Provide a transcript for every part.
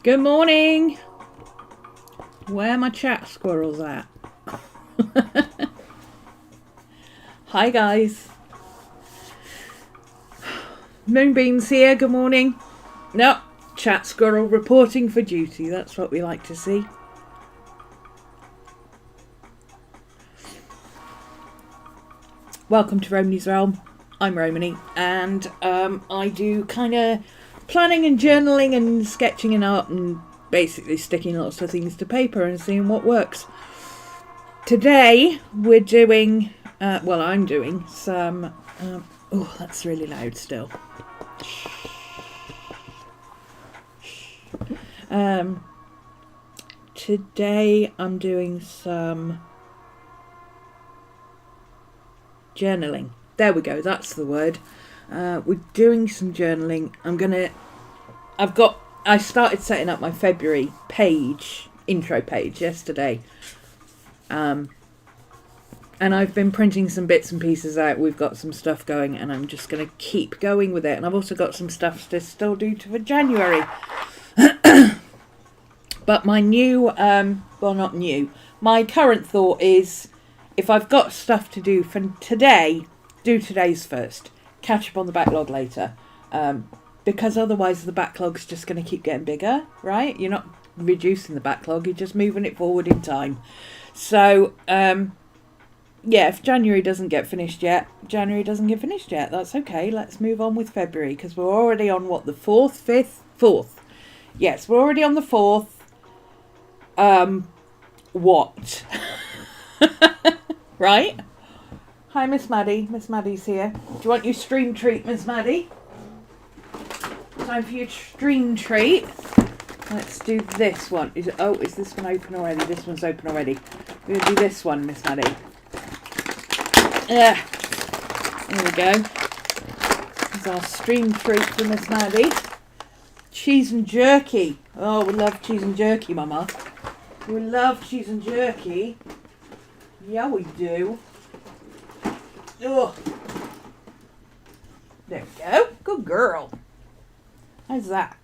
Good morning. Where are my chat squirrels at? Hi guys. Moonbeam's here. Good morning. No, chat squirrel reporting for duty. That's what we like to see. Welcome to RhomanysRealm. I'm Romany, and I do kind of planning and journaling and sketching and art and basically sticking lots of things to paper and seeing what works. Today we're doing, I'm doing some, oh, that's really loud still. Today I'm doing some journaling. There we go, that's the word. We're doing some journaling. I started setting up my February intro page yesterday. And I've been printing some bits and pieces out. We've got some stuff going and I'm just going to keep going with it. And I've also got some stuff to still do for January. But my my current thought is, if I've got stuff to do for today, do today's first. Catch up on the backlog later. Because otherwise the backlog's just going to keep getting bigger, right? You're not reducing the backlog, you're just moving it forward in time. So, if January doesn't get finished yet, that's okay. Let's move on with February, because we're already on, the 4th? Yes, we're already on the 4th. What? Right? Hi, Miss Maddie. Miss Maddie's here. Do you want your stream treat, Miss Maddie? Time for your stream treat. Let's do this one. Is this one open already? This one's open already. We're going to do this one, Miss Maddie. There we go. There's our stream treat for Miss Maddie. Cheese and jerky. Oh, we love cheese and jerky, Mama. We love cheese and jerky. Yeah, we do. Oh. There we go. Good girl. How's that?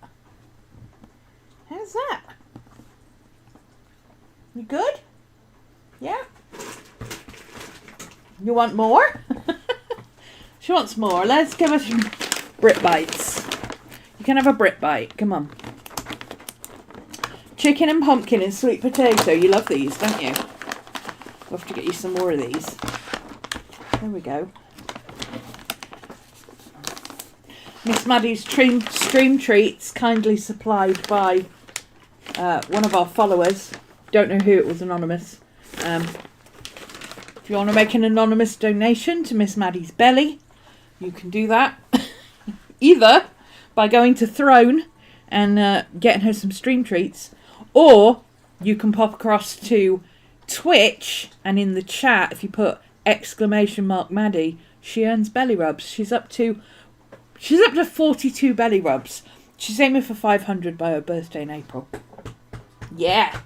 You good? Yeah? You want more? She wants more. Let's give her some Brit bites. You can have a Brit bite. Come on. Chicken and pumpkin and sweet potato. You love these, don't you? We'll have to get you some more of these. There we go. Miss Maddie's stream treats, kindly supplied by one of our followers. Don't know who it was, anonymous. If you want to make an anonymous donation to Miss Maddie's belly, you can do that. Either by going to Throne and getting her some stream treats, or you can pop across to Twitch, and in the chat, if you put !Maddie, she earns belly rubs. She's up to 42 belly rubs. She's aiming for 500 by her birthday in April. Yeah.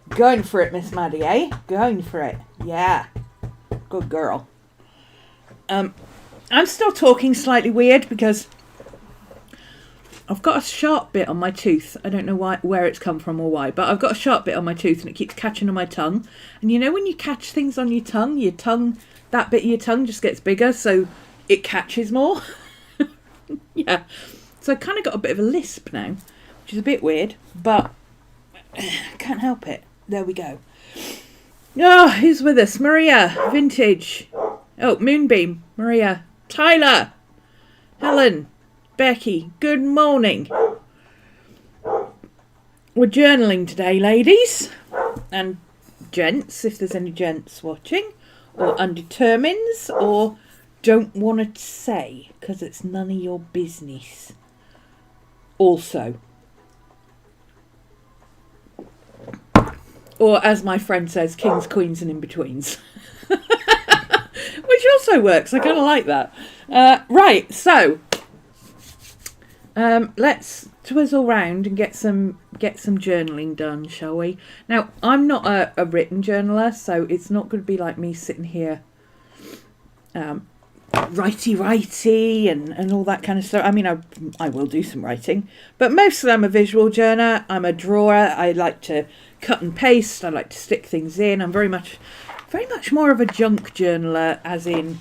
Going for it, Miss Maddie, eh? Going for it. Yeah. Good girl. I'm still talking slightly weird because I've got a sharp bit on my tooth. I don't know where it's come from or why, but I've got a sharp bit on my tooth and it keeps catching on my tongue. And you know when you catch things on your tongue, that bit of your tongue just gets bigger, so it catches more. Yeah. So I kind of got a bit of a lisp now, which is a bit weird, but can't help it. There we go. Oh, who's with us? Maria, Vintage. Oh, Moonbeam, Maria, Tyler, Helen, Becky, good morning. We're journaling today, ladies and gents, if there's any gents watching, or undetermineds, or don't want to say, because it's none of your business. Also. Or as my friend says, kings, queens and in-betweens. Which also works, I kind of like that. Right, so let's twizzle round and get some journaling done, shall we? Now, I'm not a written journaler, so it's not going to be like me sitting here righty and all that kind of stuff. I mean, I will do some writing, but mostly I'm a visual journaler. I'm a drawer. I like to cut and paste. I like to stick things in. I'm very much more of a junk journaler, as in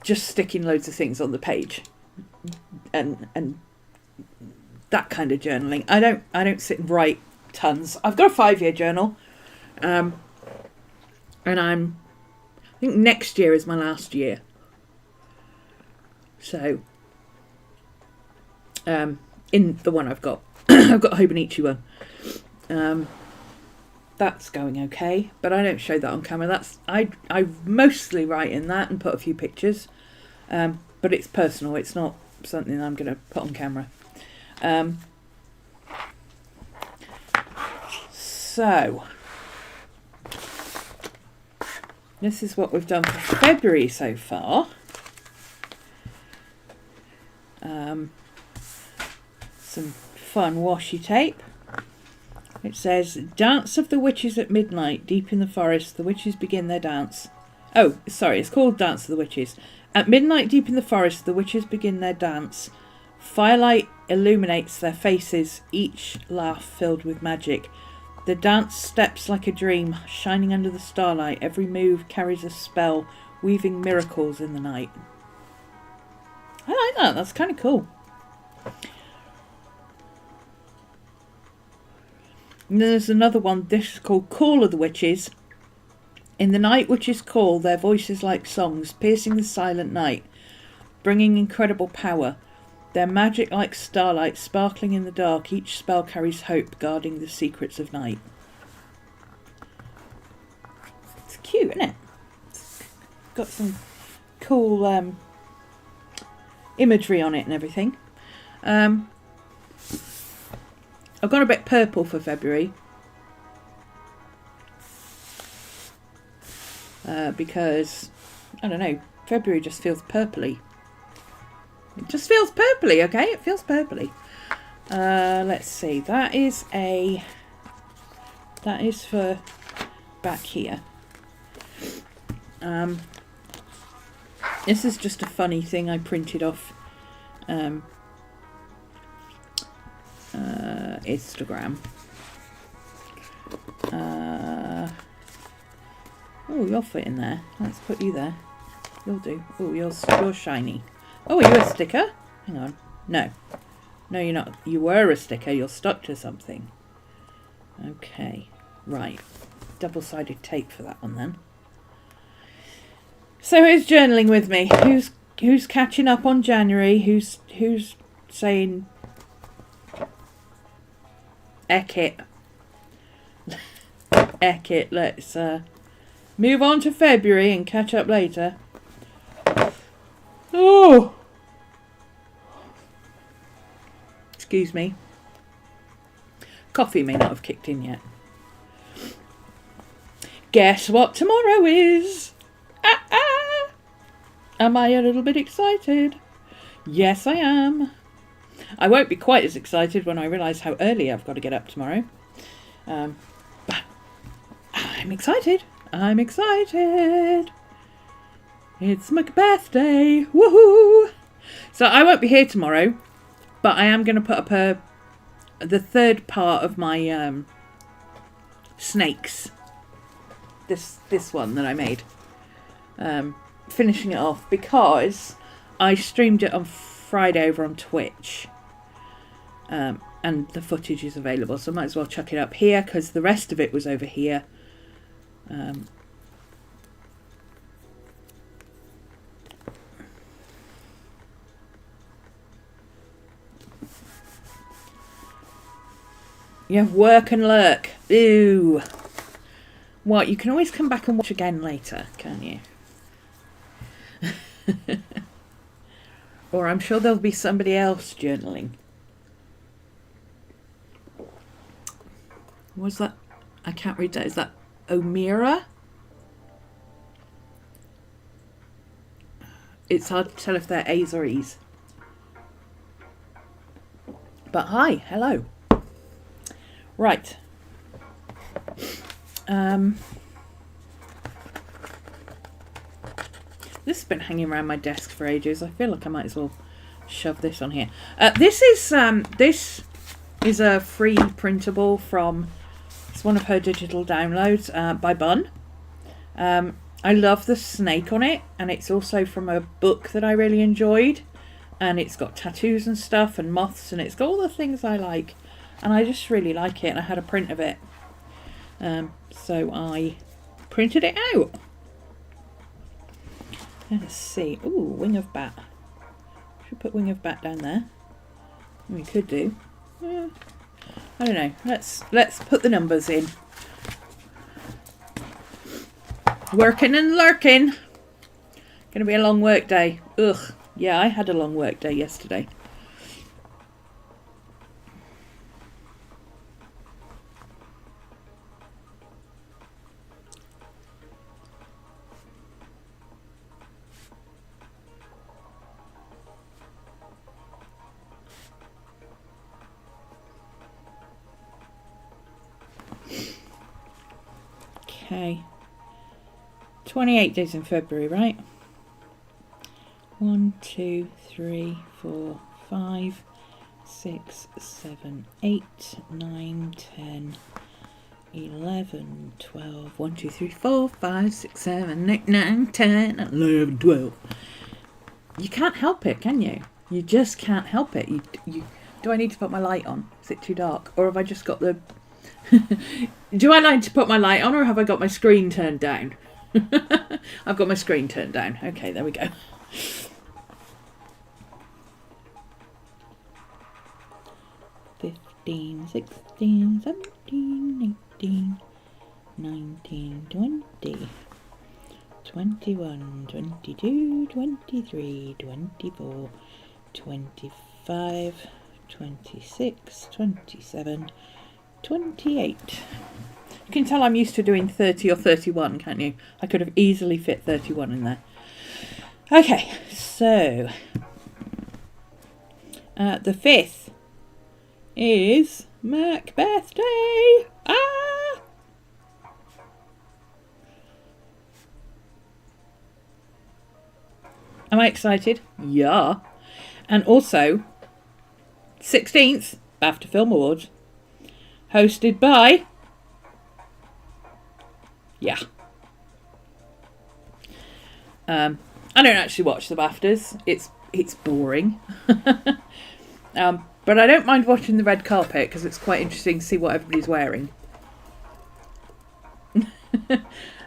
just sticking loads of things on the page and that kind of journaling. I don't sit and write tons. I've got a 5-year journal, and I think next year is my last year. So, in the one I've got, I've got a Hobonichi one. That's going okay, but I don't show that on camera. I mostly write in that and put a few pictures, but it's personal. It's not something I'm going to put on camera. So, this is what we've done for February so far. Some fun washi tape. It says, Dance of the Witches at midnight, deep in the forest, the witches begin their dance. Oh, sorry, it's called Dance of the Witches. At midnight, deep in the forest, the witches begin their dance. Firelight illuminates their faces, each laugh filled with magic. The dance steps like a dream, shining under the starlight. Every move carries a spell, weaving miracles in the night. I like that. That's kind of cool. And then there's another one. This is called Call of the Witches. In the night witches call, their voices like songs, piercing the silent night, bringing incredible power. Their magic like starlight, sparkling in the dark. Each spell carries hope, guarding the secrets of night. It's cute, isn't it? It's got some cool imagery on it and everything. I've gone a bit purple for February. Because, I don't know, February just feels purpley. It just feels purpley, okay? It feels purpley. Let's see. That is for back here. This is just a funny thing I printed off Instagram. Oh, you'll fit in there. Let's put you there. You'll do. Oh, you're shiny. Oh, are you a sticker? Hang on. No, you're not. You were a sticker. You're stuck to something. Okay, right. Double-sided tape for that one then. So who's journaling with me? Who's catching up on January? Who's saying, "Eck it, eck it. Let's move on to February and catch up later." Oh, excuse me. Coffee may not have kicked in yet. Guess what tomorrow is? Am I a little bit excited? Yes, I am. I won't be quite as excited when I realise how early I've got to get up tomorrow. But I'm excited. I'm excited. It's my birthday. Woohoo! So I won't be here tomorrow, but I am going to put up the third part of my snakes. This one that I made. Finishing it off because I streamed it on Friday over on Twitch. And the footage is available, so I might as well chuck it up here because the rest of it was over here. You have work and lurk. Ooh. What? You can always come back and watch again later, can't you? Or I'm sure there'll be somebody else journaling. What's that? I can't read that. Is that Omira? It's hard to tell if they're A's or E's. But hi, hello. Right. This has been hanging around my desk for ages. I feel like I might as well shove this on here. This is a free printable from, it's one of her digital downloads by Bun. I love the snake on it, and it's also from a book that I really enjoyed, and it's got tattoos and stuff and moths, and it's got all the things I like, and I just really like it, and I had a print of it, so I printed it out. Let's see. Ooh, wing of bat. Should put wing of bat down there. We could do. I don't know. Let's put the numbers in. Working and lurking. Gonna be a long work day. Ugh. Yeah, I had a long work day yesterday. Okay. 28 days in February, right? 1, 2, 3, 4, 5, 6, 7, 8, 9, 10, 11, 12. 1, 2, 3, 4, 5, 6, 7, 8, 9, 10, 11, 12. You can't help it, can you? You just can't help it. You do I need to put my light on? Is it too dark? Or have I just got the... Do I like to put my light on, or have I got my screen turned down? I've got my screen turned down. Okay, there we go. Fifteen, 16, 17, 18, 19, 20, 21, 22, 23, 24, 25, 26, 27, 28. You can tell I'm used to doing 30 or 31, can't you? I could have easily fit 31 in there. Okay, so the 5th is Macbeth Day. Ah! Am I excited? Yeah. And also, 16th, BAFTA Film Awards, hosted by... Yeah. I don't actually watch the BAFTAs. It's boring. But I don't mind watching the red carpet because it's quite interesting to see what everybody's wearing.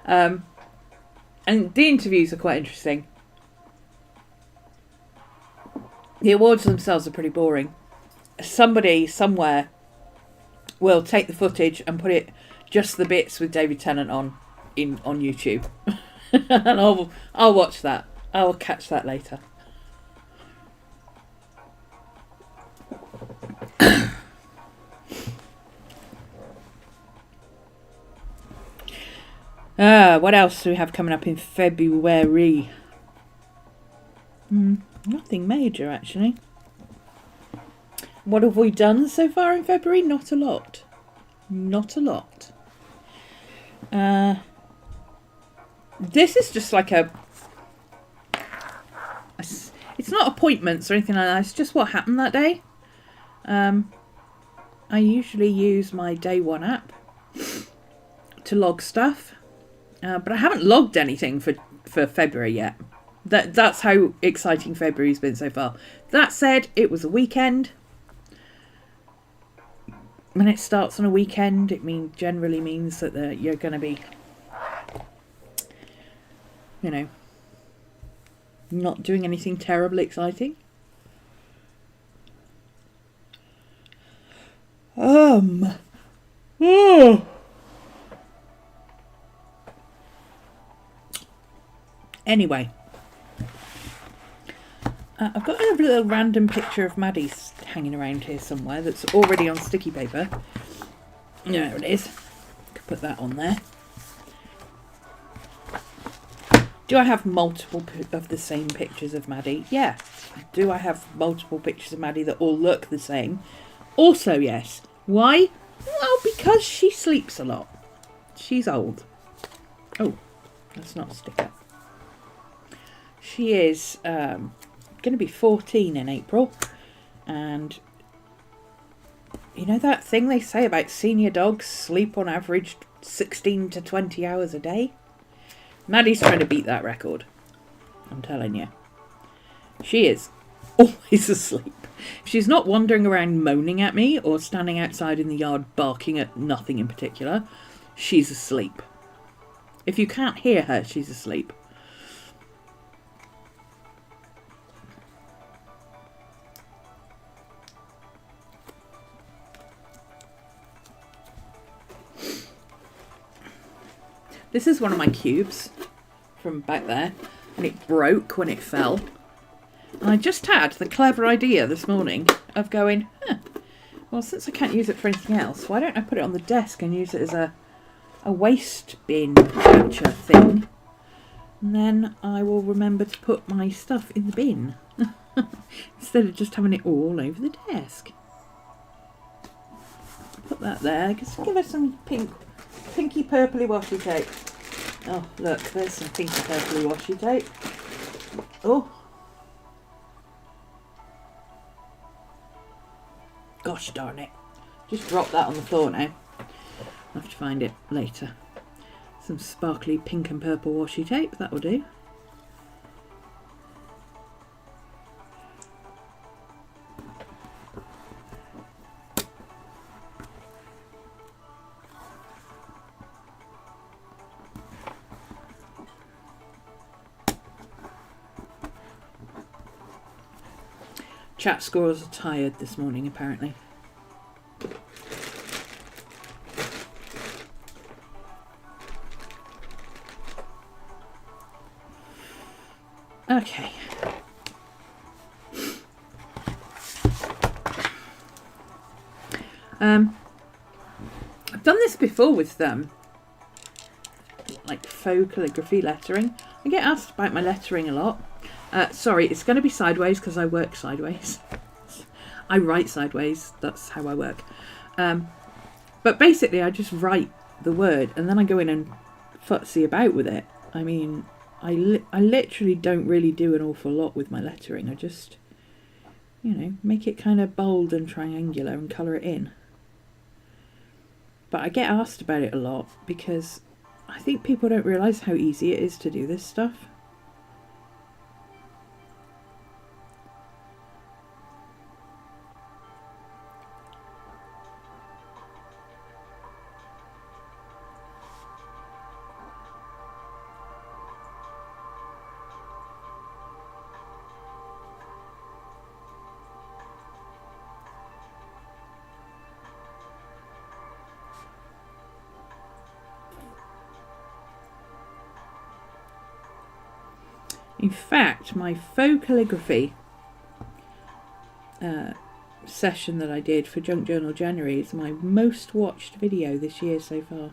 And the interviews are quite interesting. The awards themselves are pretty boring. Somebody somewhere will take the footage and put it, just the bits with David Tennant on YouTube. And I'll watch that. I'll catch that later. What else do we have coming up in February? Nothing major, actually. What have we done so far in February? Not a lot. Not a lot. This is just like it's not appointments or anything like that. It's just what happened that day. I usually use my Day One app to log stuff, but I haven't logged anything for February yet. That's how exciting February's been so far. That said, it was a weekend. When it starts on a weekend, it generally means that you're going to be, not doing anything terribly exciting. Anyway, I've got a little random picture of Maddie's hanging around here somewhere that's already on sticky paper. There it is. Could put that on there. Do I have multiple of the same pictures of Maddie? Yeah. Do I have multiple pictures of Maddie that all look the same? Also, yes. Why? Well, because she sleeps a lot. She's old. Oh, that's not a sticker. She is going to be 14 in April. And you know that thing they say about senior dogs sleep on average 16 to 20 hours a day? Maddie's trying to beat that record. I'm telling you. She is always asleep. She's not wandering around moaning at me or standing outside in the yard barking at nothing in particular. She's asleep. If you can't hear her, she's asleep. This is one of my cubes from back there, and it broke when it fell. And I just had the clever idea this morning of going, well, since I can't use it for anything else, why don't I put it on the desk and use it as a waste bin feature thing? And then I will remember to put my stuff in the bin instead of just having it all over the desk. Put that there. Just give her some pinky purpley washi tape. Oh, look, there's some pinky purpley washi tape. Oh. Gosh darn it. Just drop that on the floor now. I'll have to find it later. Some sparkly pink and purple washi tape, that will do. Chat squirrels are tired this morning, apparently. Okay. I've done this before with them, like faux calligraphy lettering. I get asked about my lettering a lot. Sorry, it's going to be sideways because I work sideways. I write sideways, that's how I work. But basically I just write the word and then I go in and futzy about with it. I mean, I literally don't really do an awful lot with my lettering. I just, you know, make it kind of bold and triangular and colour it in. But I get asked about it a lot because I think people don't realise how easy it is to do this stuff. In fact, my faux calligraphy session that I did for Junk Journal January is my most watched video this year so far.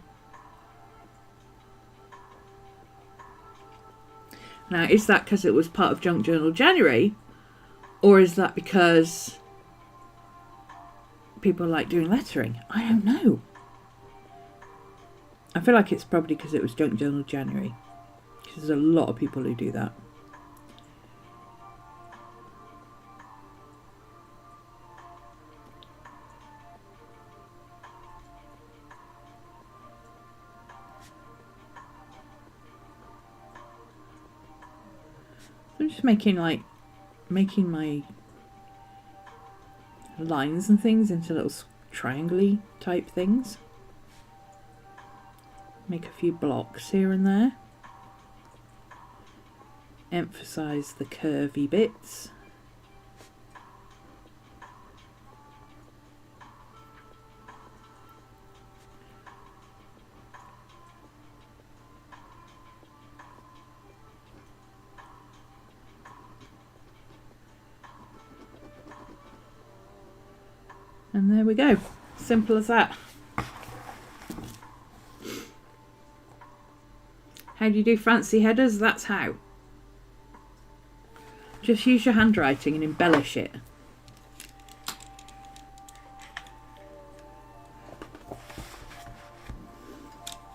Now, is that because it was part of Junk Journal January, or is that because people like doing lettering? I don't know. I feel like it's probably because it was Junk Journal January, because there's a lot of people who do that. I'm just making my lines and things into little triangle-y type things. Make a few blocks here and there. Emphasize the curvy bits. And there we go. Simple as that. How do you do fancy headers? That's how. Just use your handwriting and embellish it.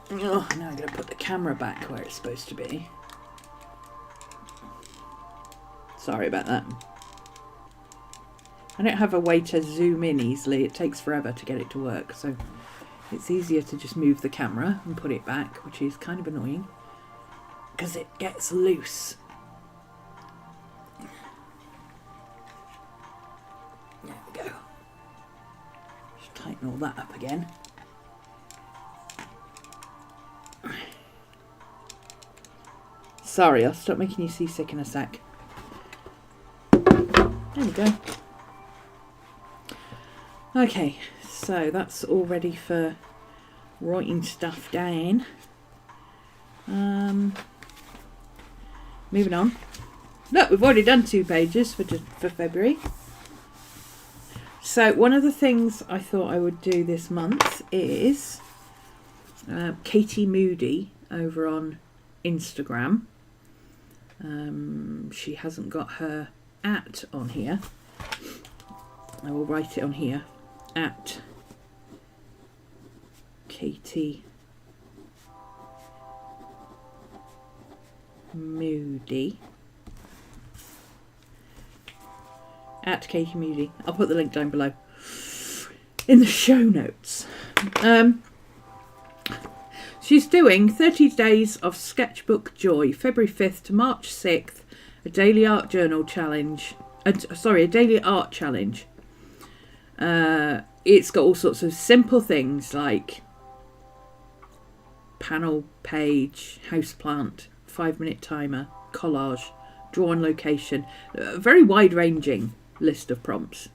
Oh, now I'm going to put the camera back where it's supposed to be. Sorry about that. I don't have a way to zoom in easily. It takes forever to get it to work, so it's easier to just move the camera and put it back, which is kind of annoying because it gets loose. There we go. Just tighten all that up again. Sorry, I'll stop making you seasick in a sec. There we go. Okay, so that's all ready for writing stuff down. Moving on. Look, we've already done 2 pages for February. So one of the things I thought I would do this month is Katie Moody over on Instagram. She hasn't got her @ on here. I will write it on here. @ Katie Moody. @ Katie Moody. I'll put the link down below in the show notes. She's doing 30 days of sketchbook joy, February 5th to March 6th, a daily art journal challenge. A daily art challenge. It's got all sorts of simple things like panel, page, houseplant, 5-minute timer, collage, draw on location. A very wide-ranging list of prompts,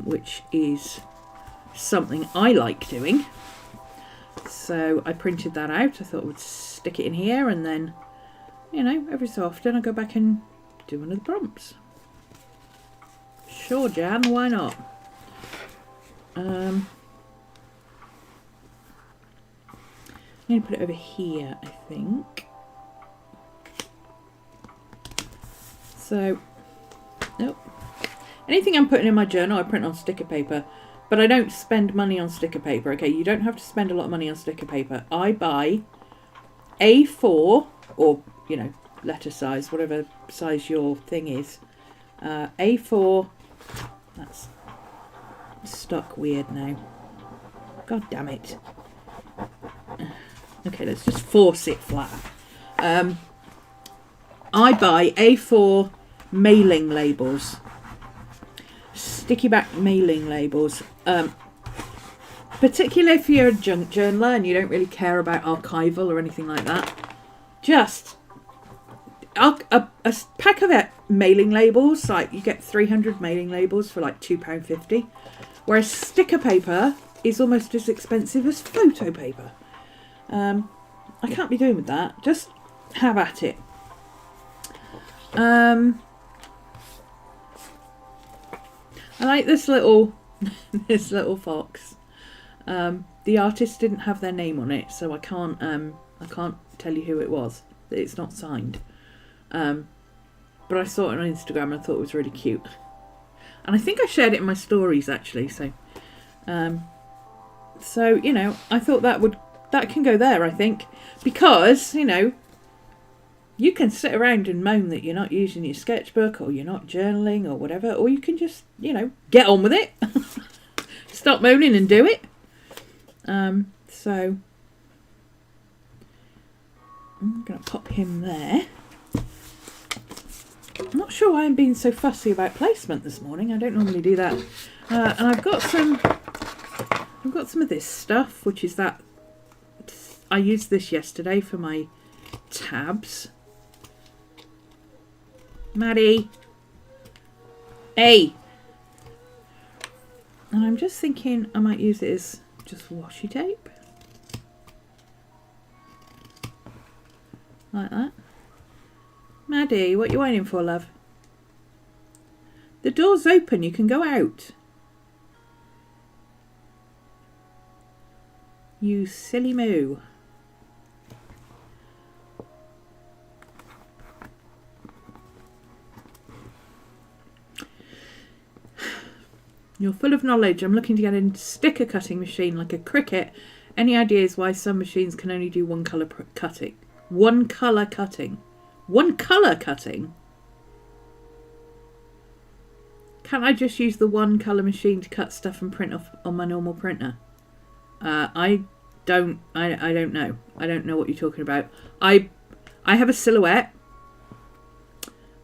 which is something I like doing. So I printed that out. I thought I would stick it in here, and then, you know, every so often I go back and do one of the prompts. Sure, Jan, why not? I'm going to put it over here, I think. So, nope. Anything I'm putting in my journal, I print on sticker paper. But I don't spend money on sticker paper. Okay, you don't have to spend a lot of money on sticker paper. I buy A4, or, you know, letter size, whatever size your thing is. A4, that's stuck weird now. God damn it. Okay, let's just force it flat. I buy A4 mailing labels. Sticky back mailing labels. Particularly if you're a junk journaler and you don't really care about archival or anything like that. Just a pack of mailing labels, like you get 300 mailing labels for like £2.50. Whereas sticker paper is almost as expensive as photo paper. I can't be doing with that. Just have at it. I like this little fox. The artist didn't have their name on it, so I can't tell you who it was. It's not signed. But I saw it on Instagram and I thought it was really cute. And I think I shared it in my stories actually. So you know, I thought that can go there. I think, because, you know, you can sit around and moan that you're not using your sketchbook or you're not journaling or whatever, or you can just, you know, get on with it. Stop moaning and do it. So I'm going to pop him there. I'm not sure why I'm being so fussy about placement this morning. I don't normally do that. And I've got some of this stuff, which is that I used this yesterday for my tabs. Maddie. Hey. And I'm just thinking I might use it as just washi tape. Like that. Maddie, what are you waiting for, love? The door's open, you can go out. You silly moo. You're full of knowledge. I'm looking to get a sticker cutting machine like a Cricut. Any ideas why some machines can only do one colour cutting? One colour cutting? One colour cutting? Can't I just use the one colour machine to cut stuff and print off on my normal printer? I don't know. I don't know what you're talking about. I have a silhouette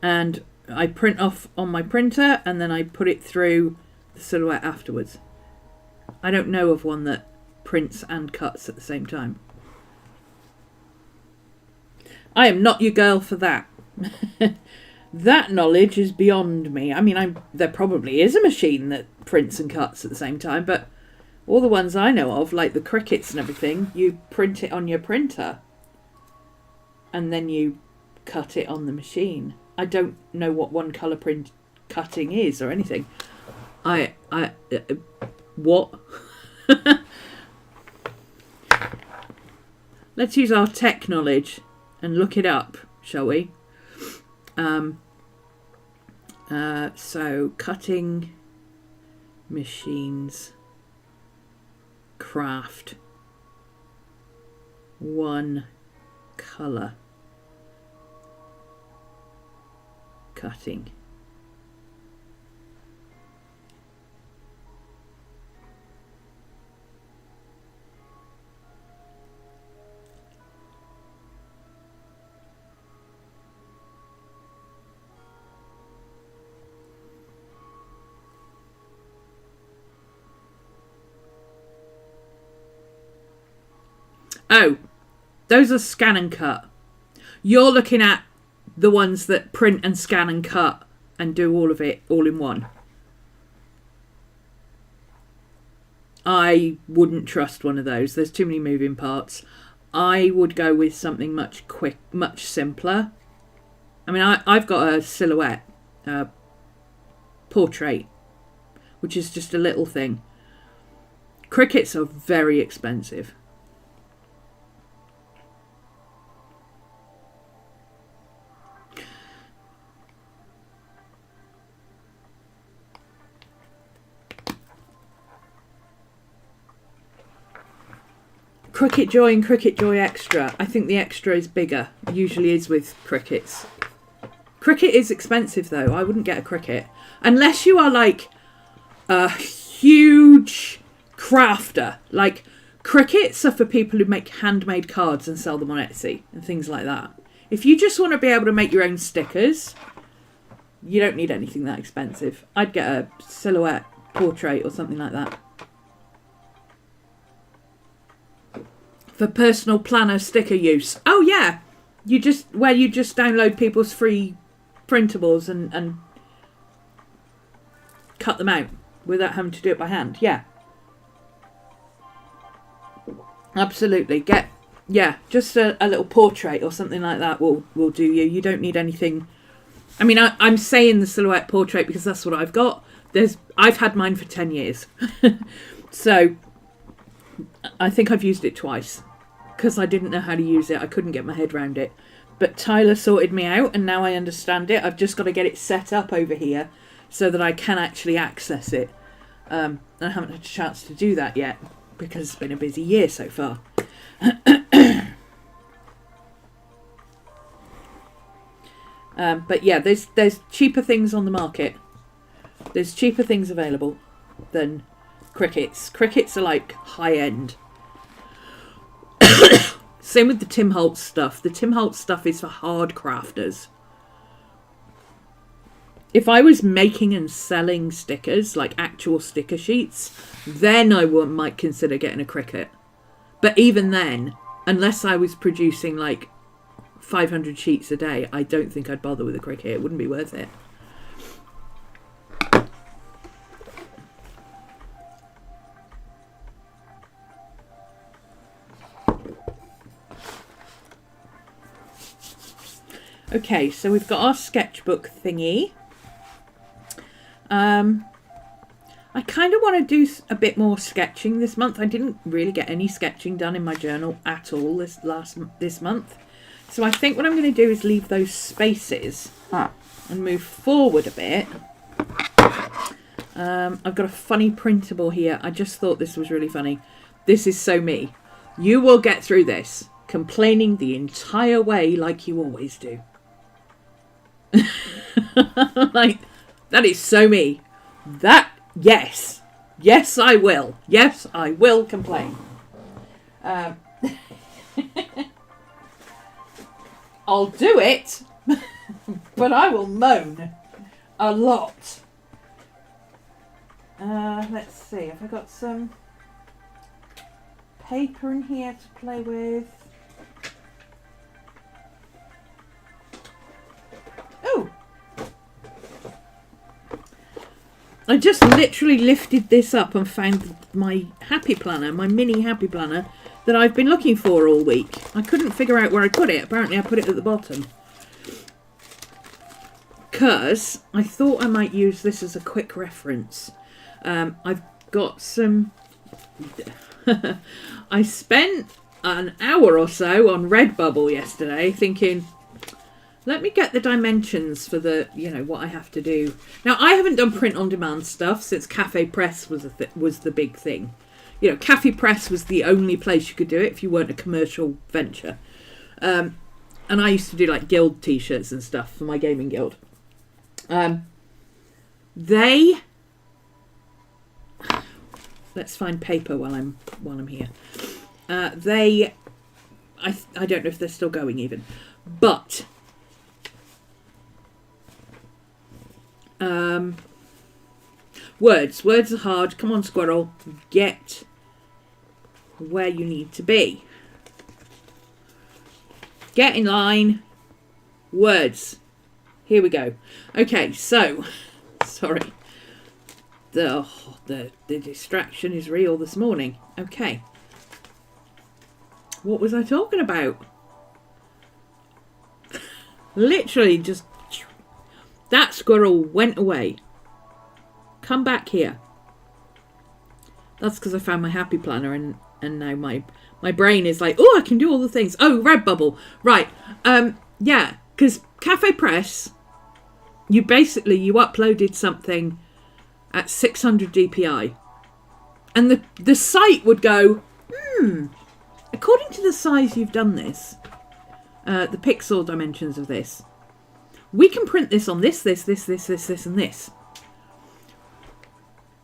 and I print off on my printer and then I put it through the silhouette afterwards. I don't know of one that prints and cuts at the same time. I am not your girl for that. That knowledge is beyond me. I mean, there probably is a machine that prints and cuts at the same time, but all the ones I know of, like the Crickets and everything, you print it on your printer and then you cut it on the machine. I don't know what one colour print cutting is or anything. What? Let's use our tech knowledge and look it up, shall we? So cutting machines craft one colour cutting. Oh, those are scan and cut. You're looking at the ones that print and scan and cut and do all of it all in one. I wouldn't trust one of those. There's too many moving parts. I would go with something much simpler. I mean, I've got a silhouette portrait, which is just a little thing. Crickets are very expensive. Cricut Joy and Cricut Joy Extra. I think the Extra is bigger. Usually is with Crickets. Cricut is expensive though. I wouldn't get a Cricut. Unless you are like a huge crafter. Like Crickets are for people who make handmade cards and sell them on Etsy and things like that. If you just want to be able to make your own stickers, you don't need anything that expensive. I'd get a silhouette portrait or something like that. For personal planner sticker use. Oh yeah, you just download people's free printables and cut them out without having to do it by hand. Yeah, absolutely. Just a little portrait or something like that will do you. You don't need anything. I mean, I'm saying the silhouette portrait because that's what I've got. I've had mine for 10 years, so I think I've used it twice. Because I didn't know how to use it. I couldn't get my head around it. But Tyler sorted me out and now I understand it. I've just got to get it set up over here so that I can actually access it. And I haven't had a chance to do that yet because it's been a busy year so far. But yeah, there's cheaper things on the market. There's cheaper things available than Crickets. Crickets are like high end. Same with the Tim Holtz stuff. The Tim Holtz stuff is for hard crafters. If I was making and selling stickers, like actual sticker sheets, then I might consider getting a Cricut. But even then, unless I was producing like 500 sheets a day, I don't think I'd bother with a Cricut. It wouldn't be worth it. Okay, so we've got our sketchbook thingy. I kind of want to do a bit more sketching this month. I didn't really get any sketching done in my journal at all this month. So I think what I'm going to do is leave those spaces and move forward a bit. I've got a funny printable here. I just thought this was really funny. This is so me. You will get through this complaining the entire way like you always do. Like, that is so me. Yes. Yes, I will. Yes, I will complain. I'll do it, but I will moan a lot. Let's see, have I got some paper in here to play with? Oh! I just literally lifted this up and found my happy planner, my mini happy planner, that I've been looking for all week. I couldn't figure out where I put it. Apparently I put it at the bottom. Because I thought I might use this as a quick reference. I've got some... I spent an hour or so on Redbubble yesterday thinking, let me get the dimensions for the, what I have to do. Now, I haven't done print-on-demand stuff since Cafe Press was the big thing. Cafe Press was the only place you could do it if you weren't a commercial venture. And I used to do like guild t-shirts and stuff for my gaming guild. Let's find paper while I'm here. I don't know if they're still going even, but words are hard. Come on, squirrel, get where you need to be. Get in line. Words. Here we go. Okay, so sorry. The distraction is real this morning. Okay. What was I talking about? Literally just that squirrel went away. Come back here. That's because I found my happy planner and now my brain is like, oh, I can do all the things. Oh, Redbubble. Right. Yeah, because Cafe Press, you uploaded something at 600 dpi and the site would go, according to the size you've done this, the pixel dimensions of this, we can print this on this, and this.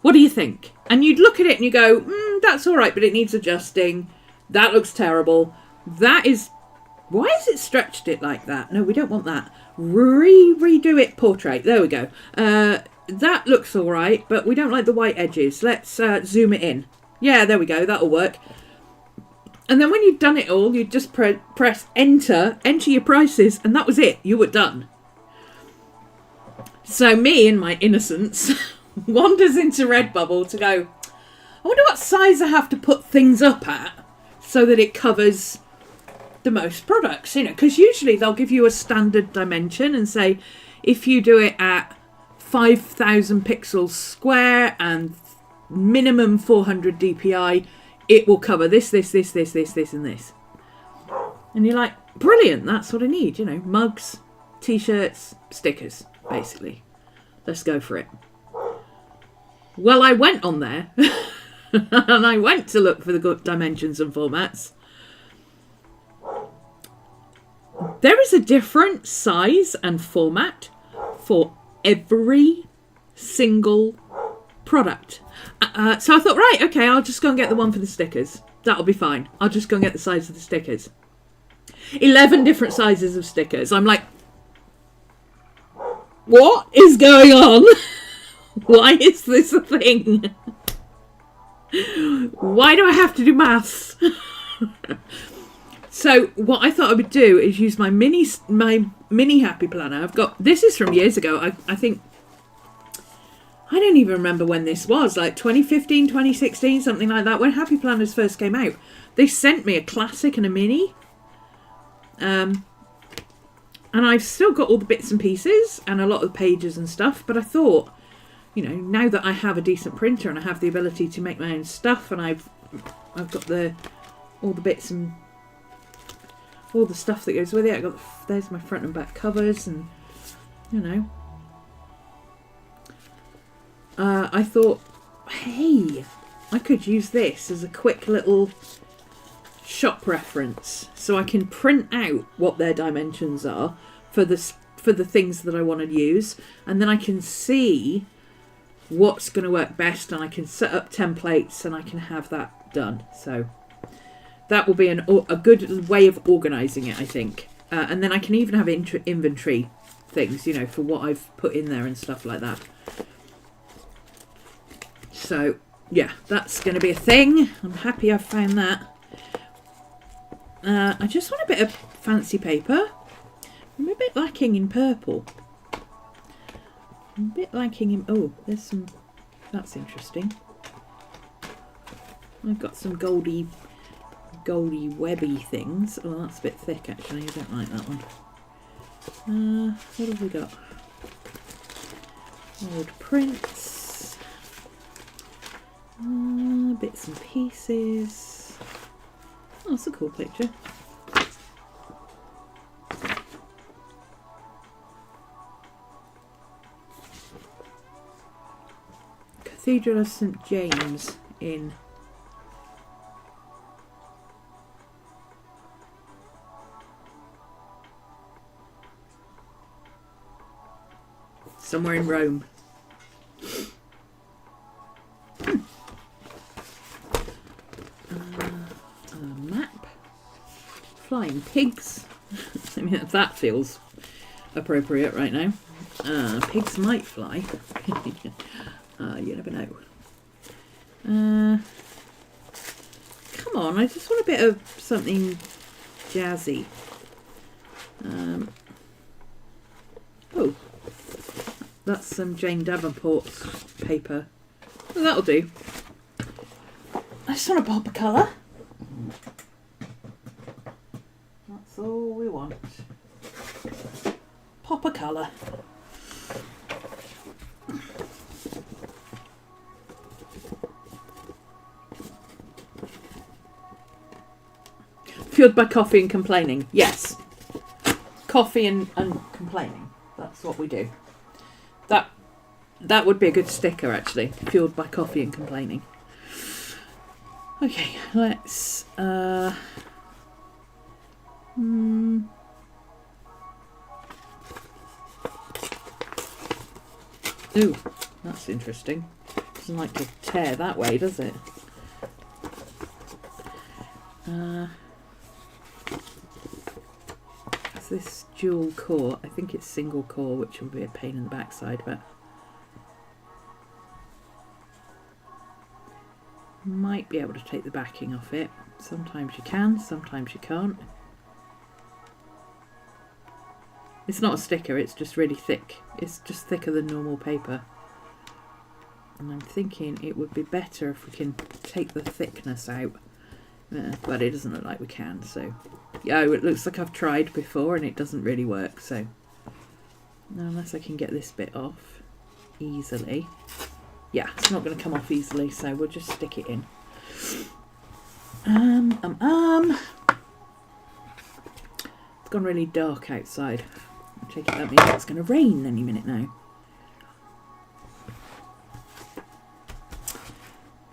What do you think? And you'd look at it and you go, that's all right, but it needs adjusting. That looks terrible. Why is it stretched it like that? No, we don't want that. Redo it portrait. There we go. That looks all right, but we don't like the white edges. Let's zoom it in. Yeah, there we go. That'll work. And then when you'd done it all, you'd just press enter your prices, and that was it. You were done. So me, in my innocence, wanders into Redbubble to go, I wonder what size I have to put things up at so that it covers the most products, because usually they'll give you a standard dimension and say, if you do it at 5,000 pixels square and minimum 400 dpi, it will cover this, and this. And you're like, brilliant, that's what I need, mugs, t-shirts, stickers, basically. Let's go for it. Well, I went on there and I went to look for the good dimensions and formats. There is a different size and format for every single product. So I thought, right, okay, I'll just go and get the one for the stickers. That'll be fine. I'll just go and get the size of the stickers. 11 different sizes of stickers. I'm like, what is going on? Why is this a thing? Why do I have to do maths? So what I thought I would do is use my mini happy planner. This is from years ago. I think, I don't even remember when this was, like 2015, 2016, something like that, when happy planners first came out. They sent me a classic and a mini. And I've still got all the bits and pieces and a lot of pages and stuff, but I thought, now that I have a decent printer and I have the ability to make my own stuff, and I've got all the bits and all the stuff that goes with it. There's my front and back covers, and I thought, hey, I could use this as a quick little shop reference, so I can print out what their dimensions are for the things that I want to use, and then I can see what's going to work best, and I can set up templates and I can have that done. So that will be a good way of organising it, I think. And then I can even have inventory things, you know, for what I've put in there and stuff like that. So yeah, that's going to be a thing. I'm happy I've found that. I just want a bit of fancy paper. I'm a bit lacking in purple. I'm a bit lacking in... Oh, there's some... That's interesting. I've got some goldy webby things. Oh, that's a bit thick actually. I don't like that one. What have we got? Old prints. Bits and pieces. Oh, that's a cool picture. Cathedral of St James in somewhere in Rome. A map. Flying pigs. I mean, that feels appropriate right now. Pigs might fly. You never know. Come on, I just want a bit of something jazzy. Oh, that's some Jane Davenport's paper. Well, that'll do. I just want a pop of colour. That's all we want. Pop of colour. Fueled by coffee and complaining. Yes. Coffee and complaining. That's what we do. That would be a good sticker actually. Fueled by coffee and complaining. Okay, let's Ooh, that's interesting. Doesn't like to tear that way, does it? It's this dual core. I think it's single core, which will be a pain in the backside, but might be able to take the backing off it. Sometimes you can, sometimes you can't. It's not a sticker, it's just really thick. It's just thicker than normal paper. And I'm thinking it would be better if we can take the thickness out. But it doesn't look like we can, so... Yeah, it looks like I've tried before and it doesn't really work, so... Unless I can get this bit off easily. Yeah, it's not going to come off easily, so we'll just stick it in. It's gone really dark outside. I take it that means it's going to rain any minute now.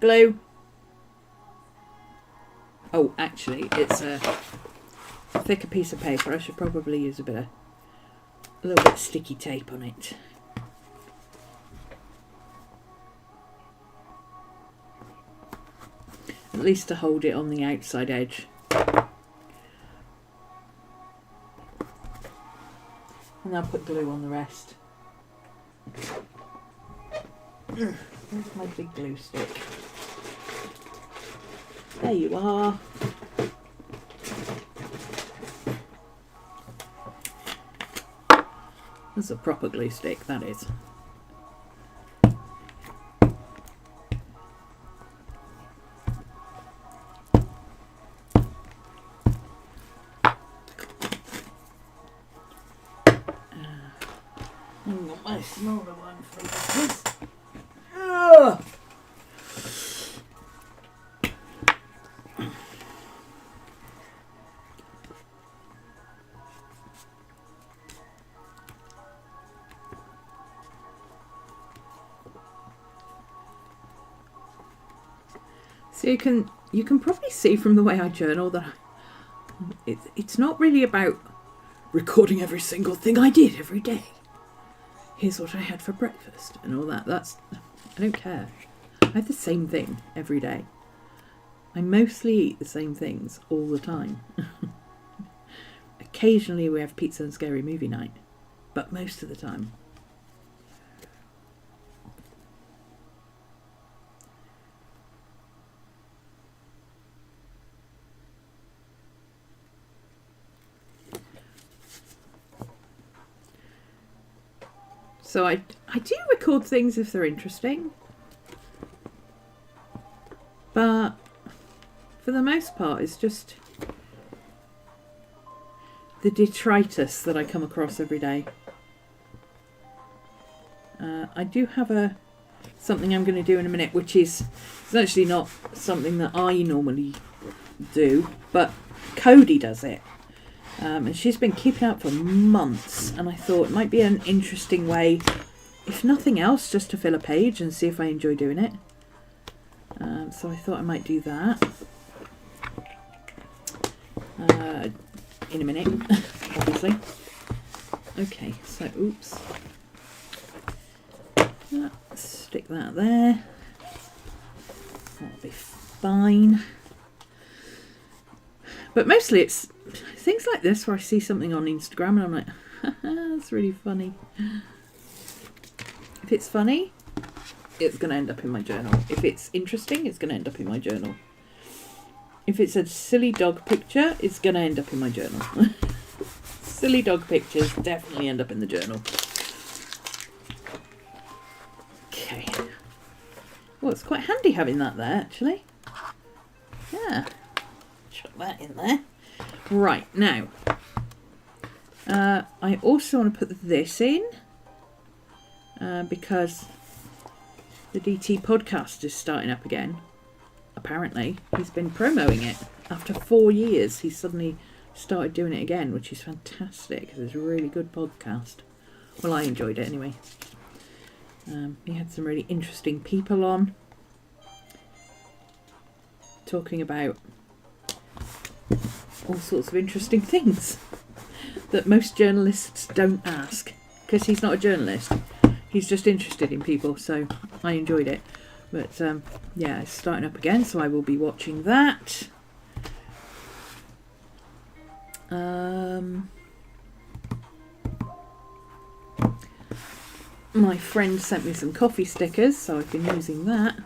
Glue. Oh, actually, it's a thicker piece of paper. I should probably use a little bit of sticky tape on it. At least to hold it on the outside edge. And I'll put glue on the rest. Where's my big glue stick? There you are. That's a proper glue stick, that is. My smaller one for this. So you can probably see from the way I journal that it's not really about recording every single thing I did every day. here's what I had for breakfast and all that. I don't care. I have the same thing every day. I mostly eat the same things all the time. Occasionally we have pizza and scary movie night, but most of the time. So I do record things if they're interesting, but for the most part it's just the detritus that I come across every day. I do have something I'm going to do in a minute, which is it's actually not something that I normally do, but Cody does it. And she's been keeping up for months, and I thought it might be an interesting way, if nothing else, just to fill a page and see if I enjoy doing it. So I thought I might do that in a minute, obviously. Okay, so oops. Stick that there. That'll be fine. But mostly it's things like this where I see something on Instagram and I'm like, that's really funny. If it's funny, it's going to end up in my journal. If it's interesting, it's going to end up in my journal. If it's a silly dog picture, it's going to end up in my journal. Silly dog pictures definitely end up in the journal. Okay. Well, it's quite handy having that there, actually. Yeah. Chuck that in there. Right, now. I also want to put this in. Because the DT podcast is starting up again. Apparently. He's been promoting it. After 4 years, he's suddenly started doing it again, which is fantastic. It's a really good podcast. Well, I enjoyed it anyway. He had some really interesting people on. Talking about all sorts of interesting things that most journalists don't ask. Because he's not a journalist. He's just interested in people, so I enjoyed it. But yeah, it's starting up again, so I will be watching that. My friend sent me some coffee stickers, so I've been using that.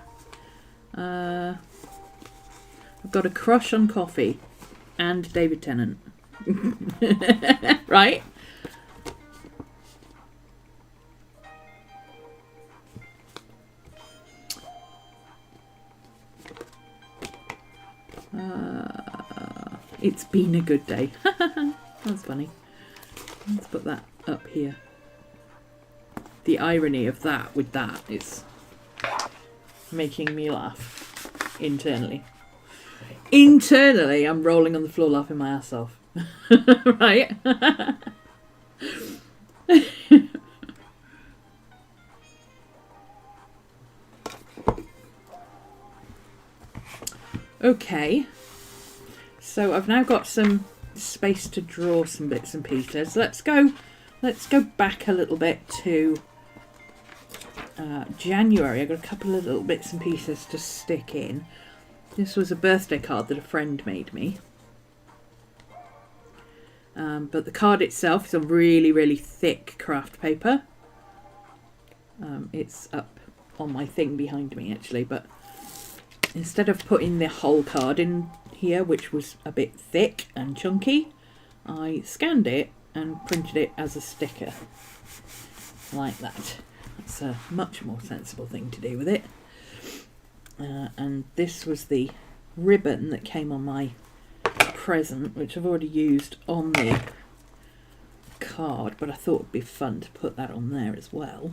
I've got a crush on coffee and David Tennant. Right? It's been a good day. That's funny. Let's put that up here. The irony of that with that is making me laugh internally. Internally, I'm rolling on the floor laughing my ass off. Right? Okay. So I've now got some space to draw some bits and pieces. Let's go back a little bit to January. I got a couple of little bits and pieces to stick in. This was a birthday card that a friend made me. But the card itself is a really, really thick craft paper. It's up on my thing behind me actually, but instead of putting the whole card in here, which was a bit thick and chunky, I scanned it and printed it as a sticker. Like that. That's a much more sensible thing to do with it. And this was the ribbon that came on my present, which I've already used on the card, but I thought it'd be fun to put that on there as well.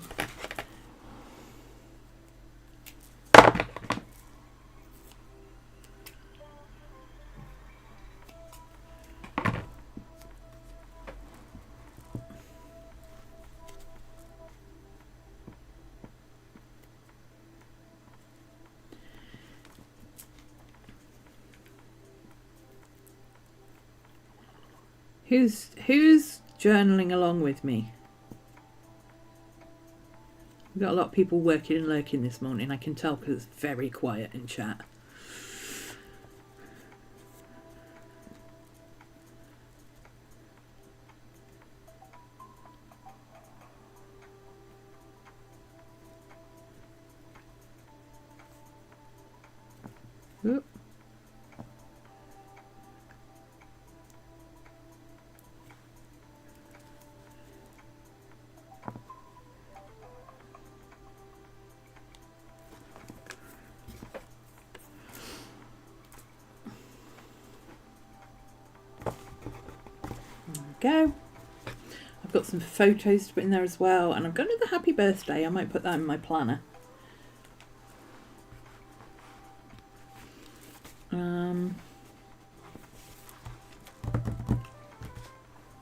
Who's journaling along with me? We've got a lot of people working and lurking this morning. I can tell because it's very quiet in chat. Oop. Go. I've got some photos to put in there as well, and I've got another happy birthday. I might put that in my planner.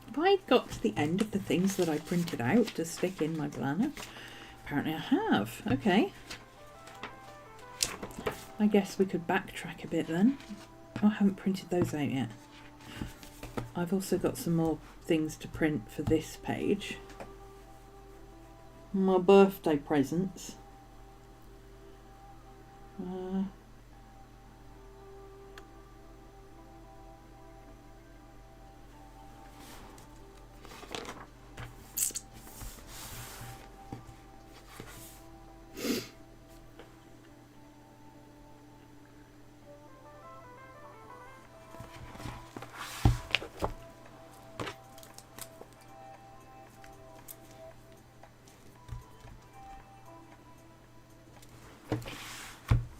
Have I got to the end of the things that I printed out to stick in my planner? Apparently I have. Okay. I guess we could backtrack a bit then. Oh, I haven't printed those out yet. I've also got some more things to print for this page. My birthday presents.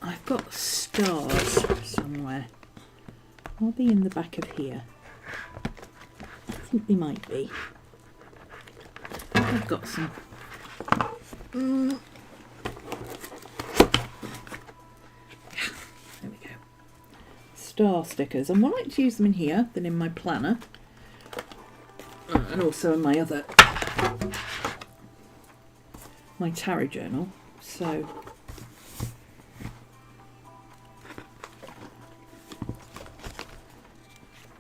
I've got stars somewhere. Are they in the back of here? I think they might be. I've got some. There we go. Star stickers. And I like to use them in here than in my planner. And also in my other, my tarot journal. So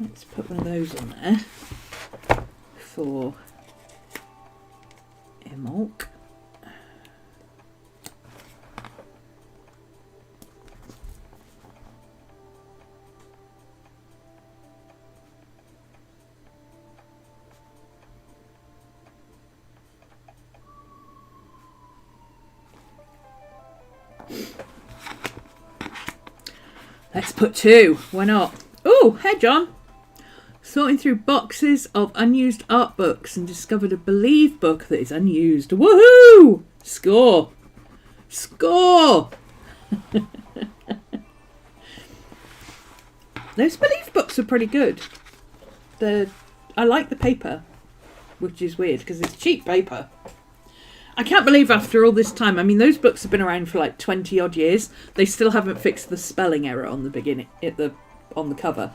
let's put one of those on there for Emolk. Let's put 2. Why not? Oh, hey John. Sorting through boxes of unused art books and discovered a Believe book that is unused. Woohoo! Score! Score! Those Believe books are pretty good. I like the paper, which is weird because it's cheap paper. I can't believe after all this time, I mean, those books have been around for like 20 odd years. They still haven't fixed the spelling error on the beginning, on the cover.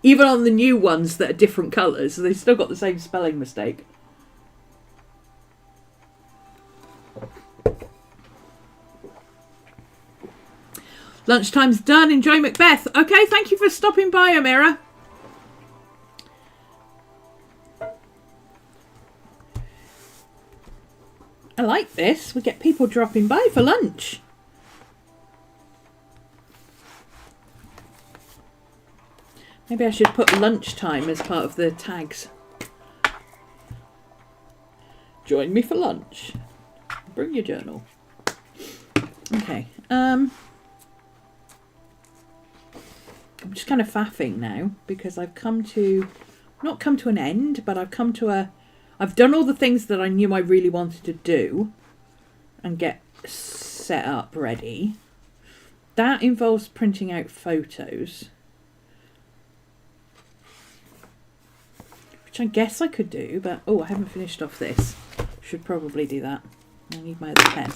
Even on the new ones that are different colours, they've still got the same spelling mistake. Lunchtime's done. Enjoy Macbeth. Okay, thank you for stopping by, Amira. I like this. We get people dropping by for lunch. Maybe I should put lunchtime as part of the tags. Join me for lunch. Bring your journal. Okay. I'm just kind of faffing now because I've not come to an end, but I've come to I've done all the things that I knew I really wanted to do and get set up ready. That involves printing out photos, which I guess I could do, but I haven't finished off this. Should probably do that. I need my other pen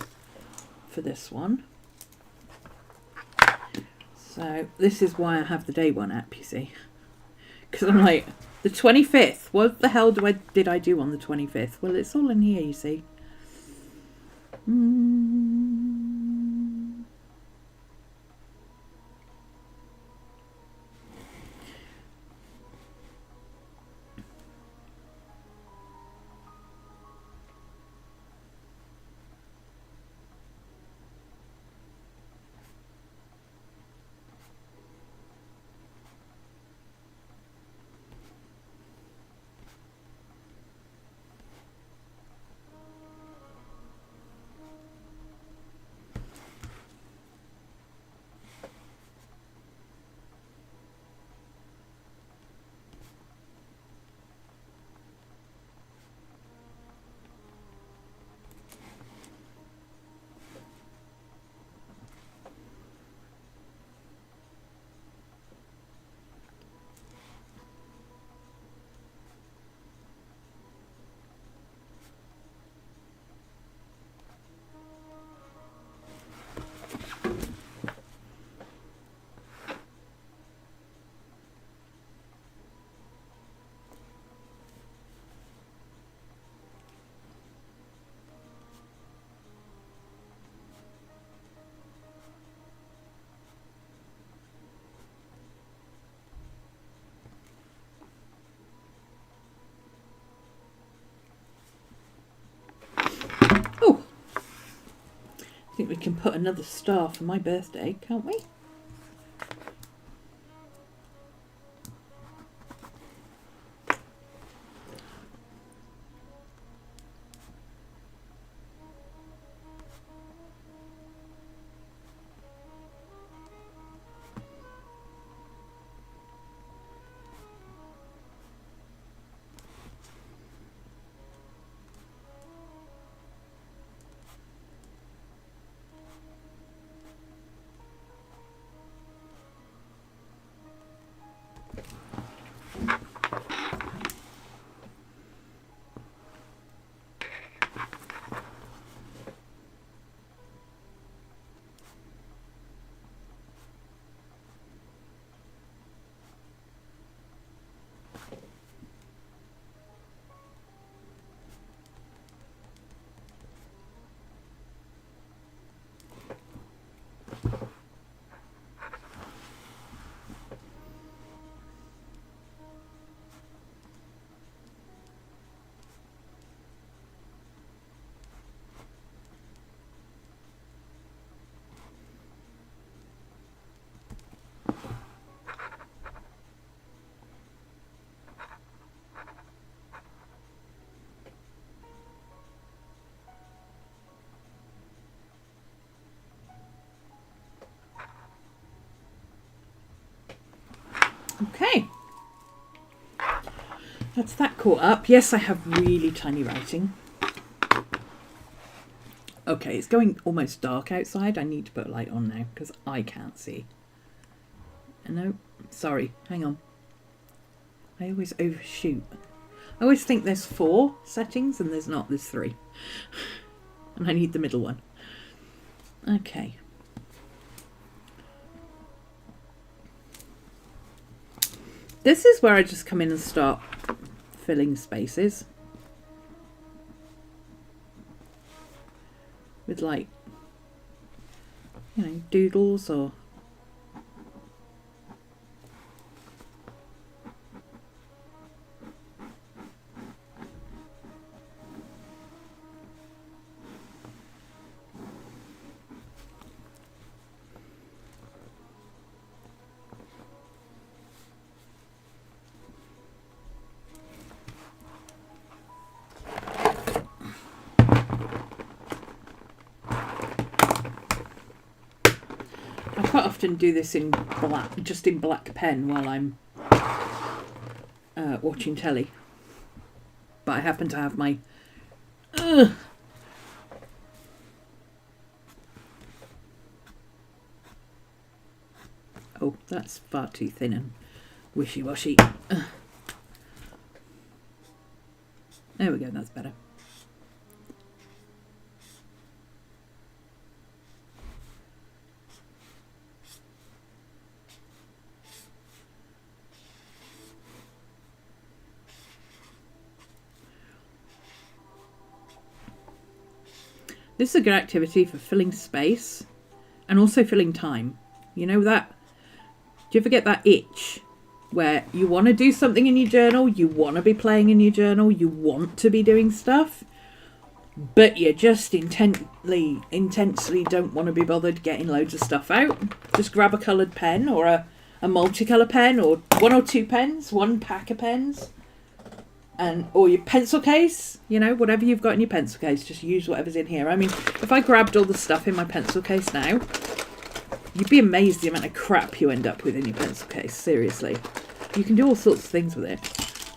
for this one. So this is why I have the day one app, you see. Because I'm like, the 25th, what the hell did I do on the 25th? Well, it's all in here, you see. I think we can put another star for my birthday, can't we? Okay, that's that caught up. Yes, I have really tiny writing. Okay, it's going almost dark outside. I need to put a light on now because I can't see. No, sorry, hang on. I always overshoot. I always think there's 4 settings and there's not, there's 3. And I need the middle one. Okay. This is where I just come in and start filling spaces. With like, you know, doodles or... quite often do this in black, just in black pen while I'm watching telly. But I happen to have my... Oh, that's far too thin and wishy-washy. There we go, that's better. This is a good activity for filling space and also filling time. You know that? Do you ever get that itch where you want to do something in your journal, you want to be playing in your journal, you want to be doing stuff, but you just intensely don't want to be bothered getting loads of stuff out? Just grab a coloured pen or a multicolour pen or 1 or 2 pens, 1 pack of pens. Or your pencil case, you know, whatever you've got in your pencil case, just use whatever's in here. I mean, if I grabbed all the stuff in my pencil case now, you'd be amazed the amount of crap you end up with in your pencil case, seriously. You can do all sorts of things with it.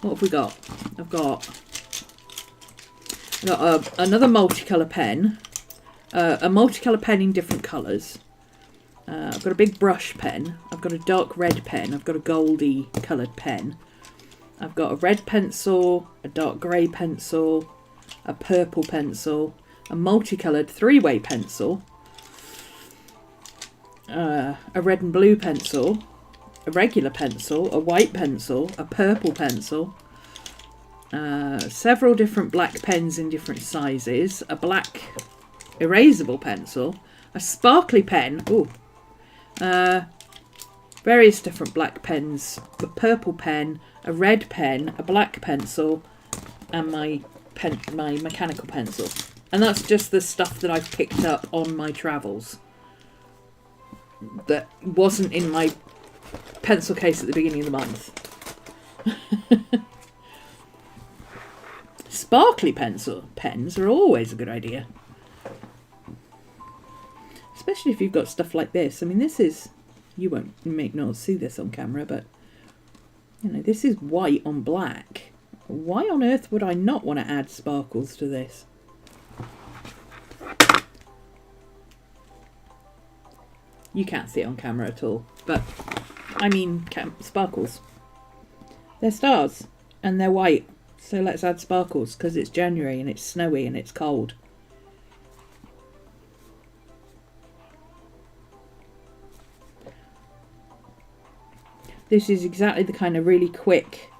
What have we got? I've got another multicolour pen, a multicolour pen in different colours. I've got a big brush pen, I've got a dark red pen, I've got a goldy coloured pen. I've got a red pencil, a dark grey pencil, a purple pencil, a multicoloured 3-way pencil, a red and blue pencil, a regular pencil, a white pencil, a purple pencil, several different black pens in different sizes, a black erasable pencil, a sparkly pen, various different black pens, a purple pen, a red pen, a black pencil, and my mechanical pencil. And that's just the stuff that I've picked up on my travels that wasn't in my pencil case at the beginning of the month. Sparkly pens are always a good idea. Especially if you've got stuff like this. I mean, this is... You may not see this on camera, but... You know, this is white on black. Why on earth would I not want to add sparkles to this? You can't see it on camera at all, but I mean sparkles. They're stars and they're white, so let's add sparkles because it's January and it's snowy and it's cold. This is exactly the kind of really quick,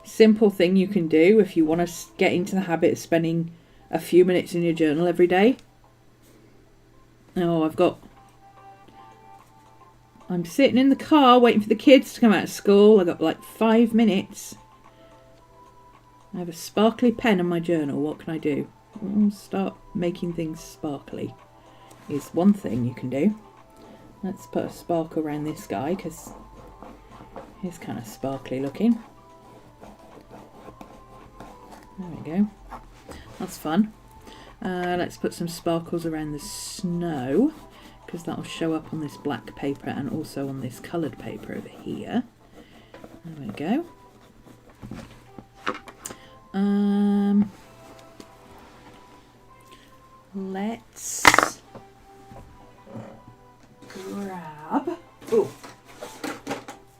simple thing you can do if you want to get into the habit of spending a few minutes in your journal every day. Oh, I'm sitting in the car waiting for the kids to come out of school. I've got like 5 minutes. I have a sparkly pen in my journal. What can I do? Start making things sparkly is one thing you can do. Let's put a sparkle around this guy because he's kind of sparkly looking. There we go. That's fun. Let's put some sparkles around the snow, because that'll show up on this black paper and also on this coloured paper over here. There we go. Let's grab... Oh,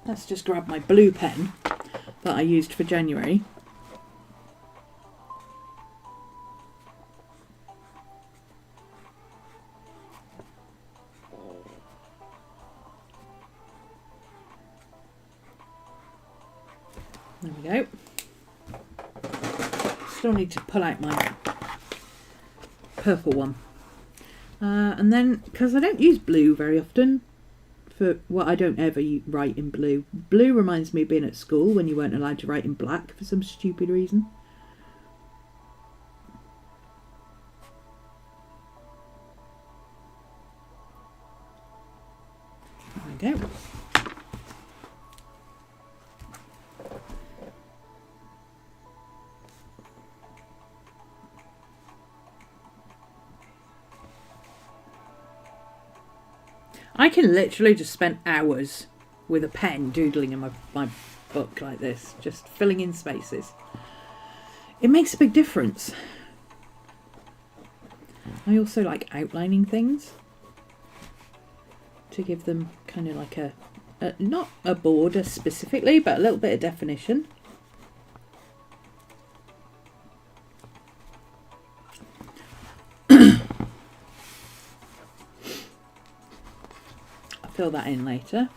let's just grab my blue pen that I used for January. There we go. Still need to pull out my purple one. And then, because I don't use blue very often, I don't ever write in blue. Blue reminds me of being at school when you weren't allowed to write in black for some stupid reason. There we go. I can literally just spend hours with a pen doodling in my book like this, just filling in spaces. It makes a big difference. I also like outlining things to give them kind of like not a border specifically, but a little bit of definition. Fill that in later.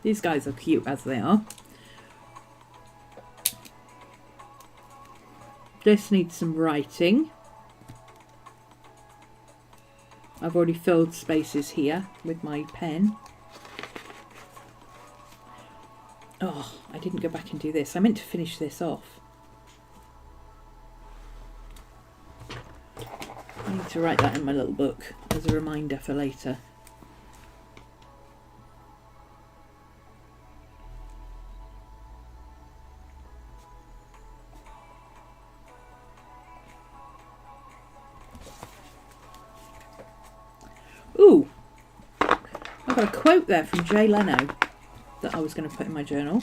These guys are cute as they are. This needs some writing. I've already filled spaces here with my pen. Oh, I didn't go back and do this. I meant to finish this off. I need to write that in my little book as a reminder for later. Ooh, I've got a quote there from Jay Leno that I was going to put in my journal.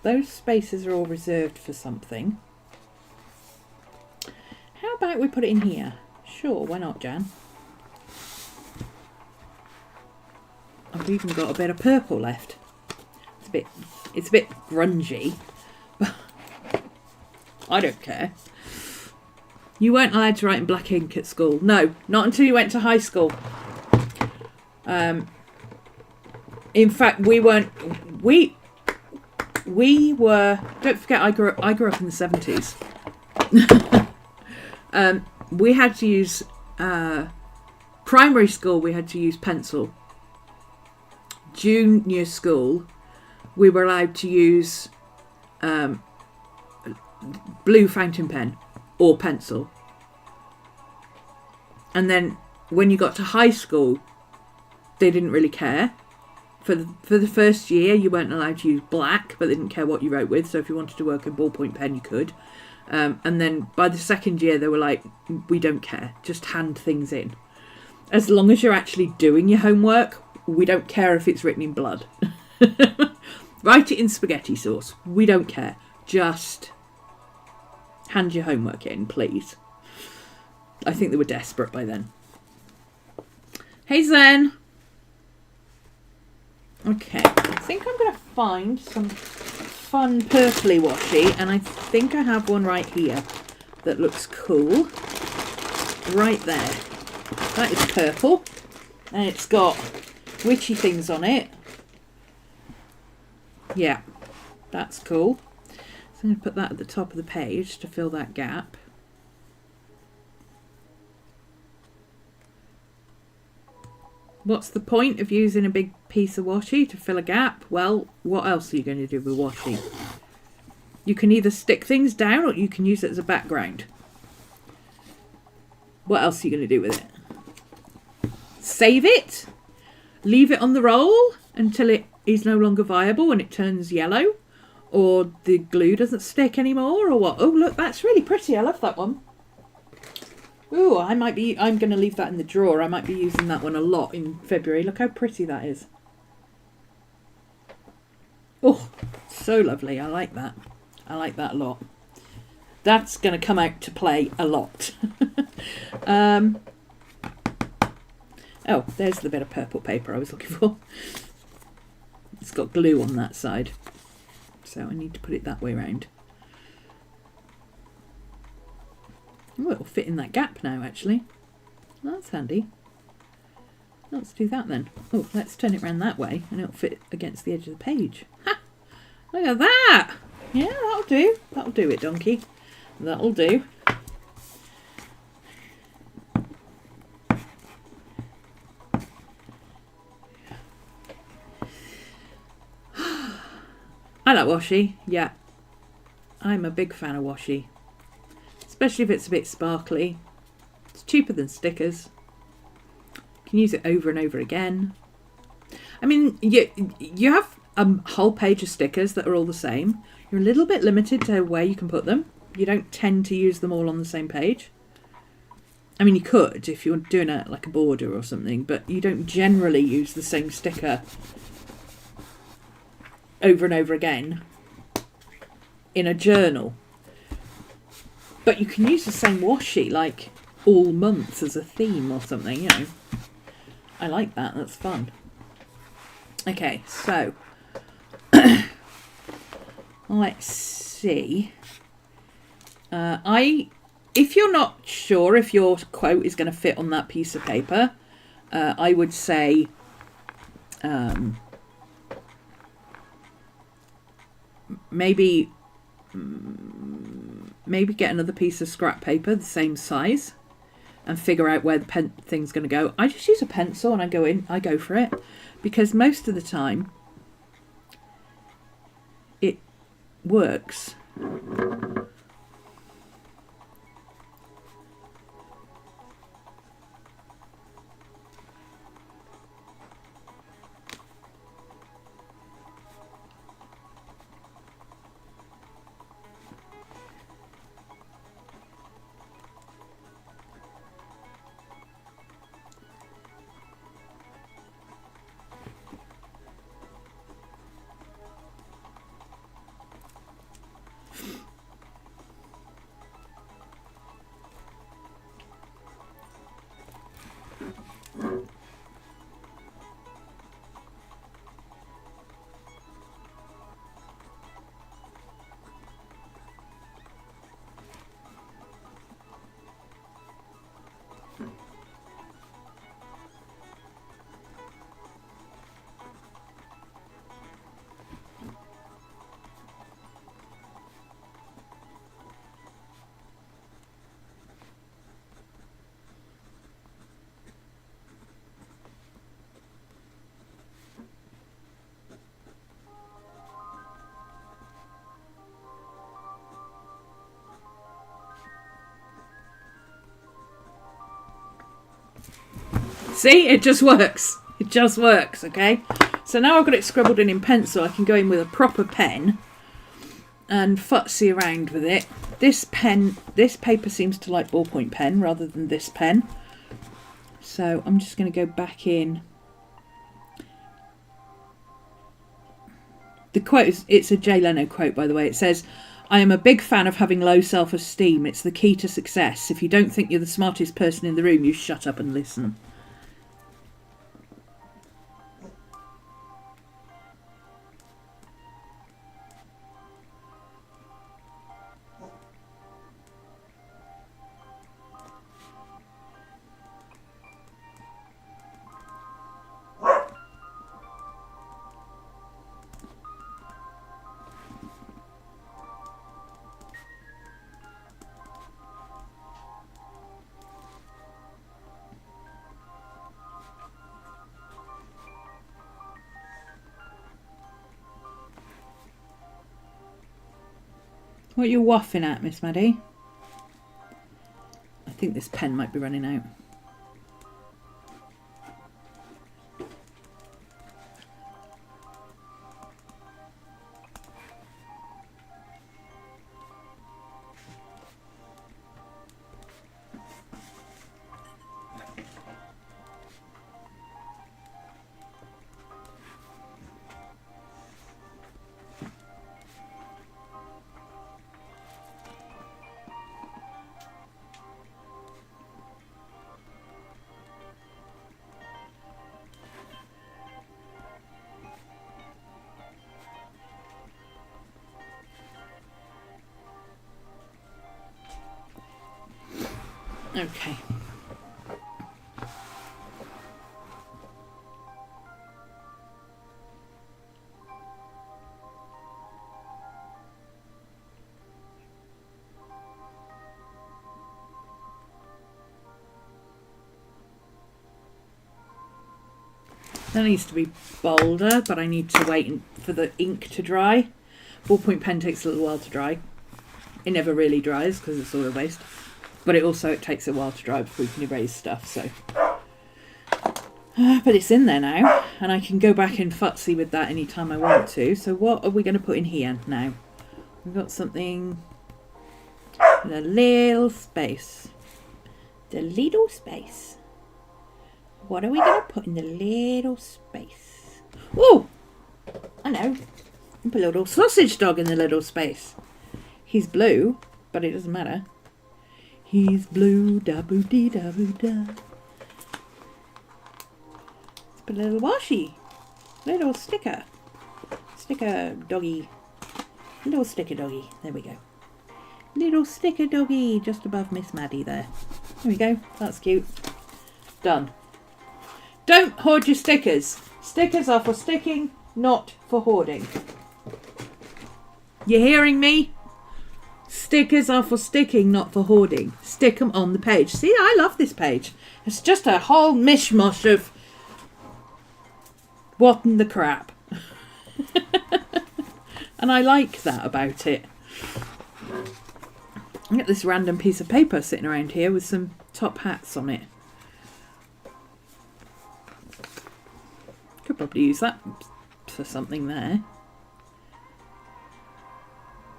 Those spaces are all reserved for something. How about we put it in here? Sure, why not, Jan? I've even got a bit of purple left. It's a bit grungy, but I don't care. You weren't allowed to write in black ink at school. No, not until you went to high school. In fact, we weren't. We were. Don't forget, I grew up in the 70s. We had to use Primary school, we had to use pencil. Junior school, we were allowed to use blue fountain pen or pencil. And then when you got to high school, they didn't really care. For the first year, you weren't allowed to use black, but they didn't care what you wrote with. So if you wanted to work a ballpoint pen, you could. And then by the second year, they were like, we don't care. Just hand things in. As long as you're actually doing your homework, we don't care if it's written in blood. Write it in spaghetti sauce. We don't care. Just hand your homework in, please. I think they were desperate by then. Hey, Zen. Okay, I think I'm going to find some fun purpley washi, and I think I have one right here that looks cool. Right there. That is purple, and it's got witchy things on it. Yeah, that's cool. So I'm going to put that at the top of the page to fill that gap. What's the point of using a big piece of washi to fill a gap? Well, what else are you going to do with washi? You can either stick things down or you can use it as a background. What else are you going to do with it? Save it? Leave it on the roll until it is no longer viable and it turns yellow? Or the glue doesn't stick anymore? Or what? Oh, look, that's really pretty. I love that one. Ooh, I'm going to leave that in the drawer. I might be using that one a lot in February. Look how pretty that is. Oh, so lovely. I like that. I like that a lot. That's going to come out to play a lot. Oh, there's the bit of purple paper I was looking for. It's got glue on that side. So I need to put it that way around. Oh, it'll fit in that gap now, actually. That's handy. Let's do that then. Oh, let's turn it around that way and it'll fit against the edge of the page. Ha! Look at that! Yeah, that'll do. That'll do it, donkey. That'll do. I like washi. Yeah. I'm a big fan of washi. Especially if it's a bit sparkly. It's cheaper than stickers. You can use it over and over again. I mean, you have a whole page of stickers that are all the same. You're a little bit limited to where you can put them. You don't tend to use them all on the same page. I mean, you could if you're doing like a border or something, but you don't generally use the same sticker over and over again in a journal. But you can use the same washi like all months as a theme or something, you know. I like that. That's fun. Okay, so let's see. If you're not sure if your quote is going to fit on that piece of paper, I would say maybe get another piece of scrap paper the same size and figure out where the thing's going to go. I just use a pencil and I go for it, because most of the time it works. See, it just works. It just works, okay? So now I've got it scribbled in pencil, I can go in with a proper pen and futzy around with it. This paper seems to like ballpoint pen rather than this pen. So I'm just going to go back in. The quote is, it's a Jay Leno quote, by the way. It says, "I am a big fan of having low self-esteem. It's the key to success. If you don't think you're the smartest person in the room, you shut up and listen." What are you waffing at, Miss Maddie? I think this pen might be running out. Okay. That needs to be bolder, but I need to wait for the ink to dry. Ballpoint pen takes a little while to dry. It never really dries because it's all a waste. But it takes a while to dry before you can erase stuff, so. But it's in there now, and I can go back and futzy with that anytime I want to. So what are we going to put in here now? We've got something in a little space. The little space. What are we going to put in the little space? Oh! I know. Put a little sausage dog in the little space. He's blue, but it doesn't matter. He's blue, da-boo-dee-da-boo-da. Let's put a little washi. Little sticker. Sticker doggy. Little sticker doggy. There we go. Little sticker doggy just above Miss Maddie there. There we go. That's cute. Done. Don't hoard your stickers. Stickers are for sticking, not for hoarding. You hearing me? Stickers are for sticking, not for hoarding. Stick them on the page. See, I love this page. It's just a whole mishmash of what in the crap. And I like that about it. I got this random piece of paper sitting around here with some top hats on it. Could probably use that for something there.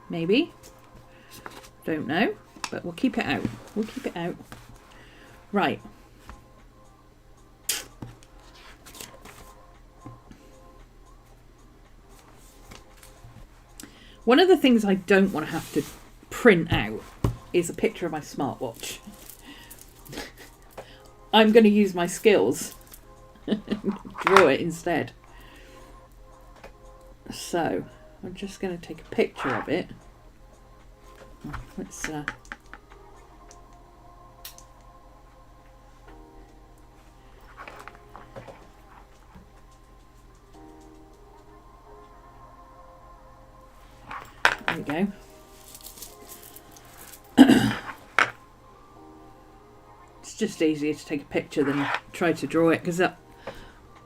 Maybe. Don't know. But we'll keep it out. We'll keep it out. Right. One of the things I don't want to have to print out is a picture of my smartwatch. I'm going to use my skills. Draw it instead. So I'm just going to take a picture of it. Let's there we go. It's just easier to take a picture than try to draw it because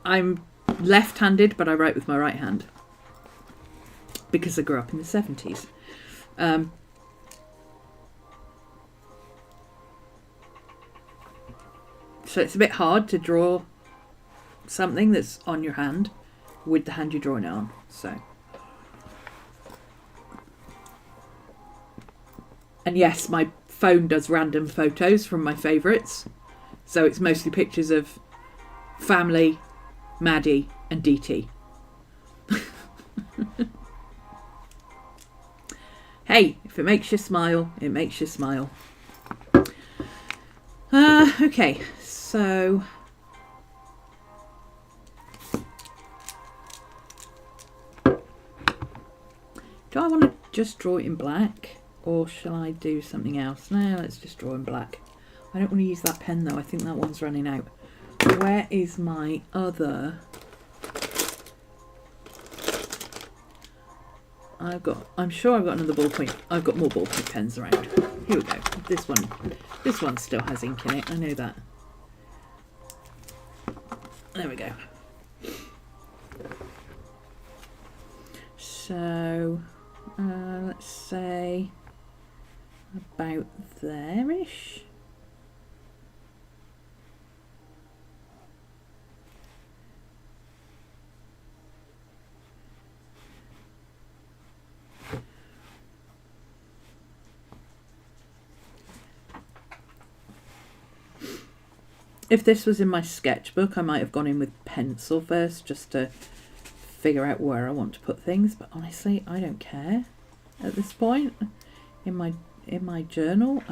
I'm left-handed, but I write with my right hand because I grew up in the 70s. So it's a bit hard to draw something that's on your hand with the hand you're drawing it on. So, and yes, my phone does random photos from my favourites. So it's mostly pictures of family, Maddie and DT. Hey, if it makes you smile, it makes you smile. Okay, so do I want to just draw it in black, or shall I do something else? No, let's just draw in black. I don't want to use that pen though. I think that one's running out. Where is my other? I'm sure I've got another ballpoint. I've got more ballpoint pens around. Here we go. This one still has ink in it. I know that. There we go. So, let's say about there-ish. If this was in my sketchbook, I might have gone in with pencil first just to figure out where I want to put things. But honestly, I don't care at this point. In my journal,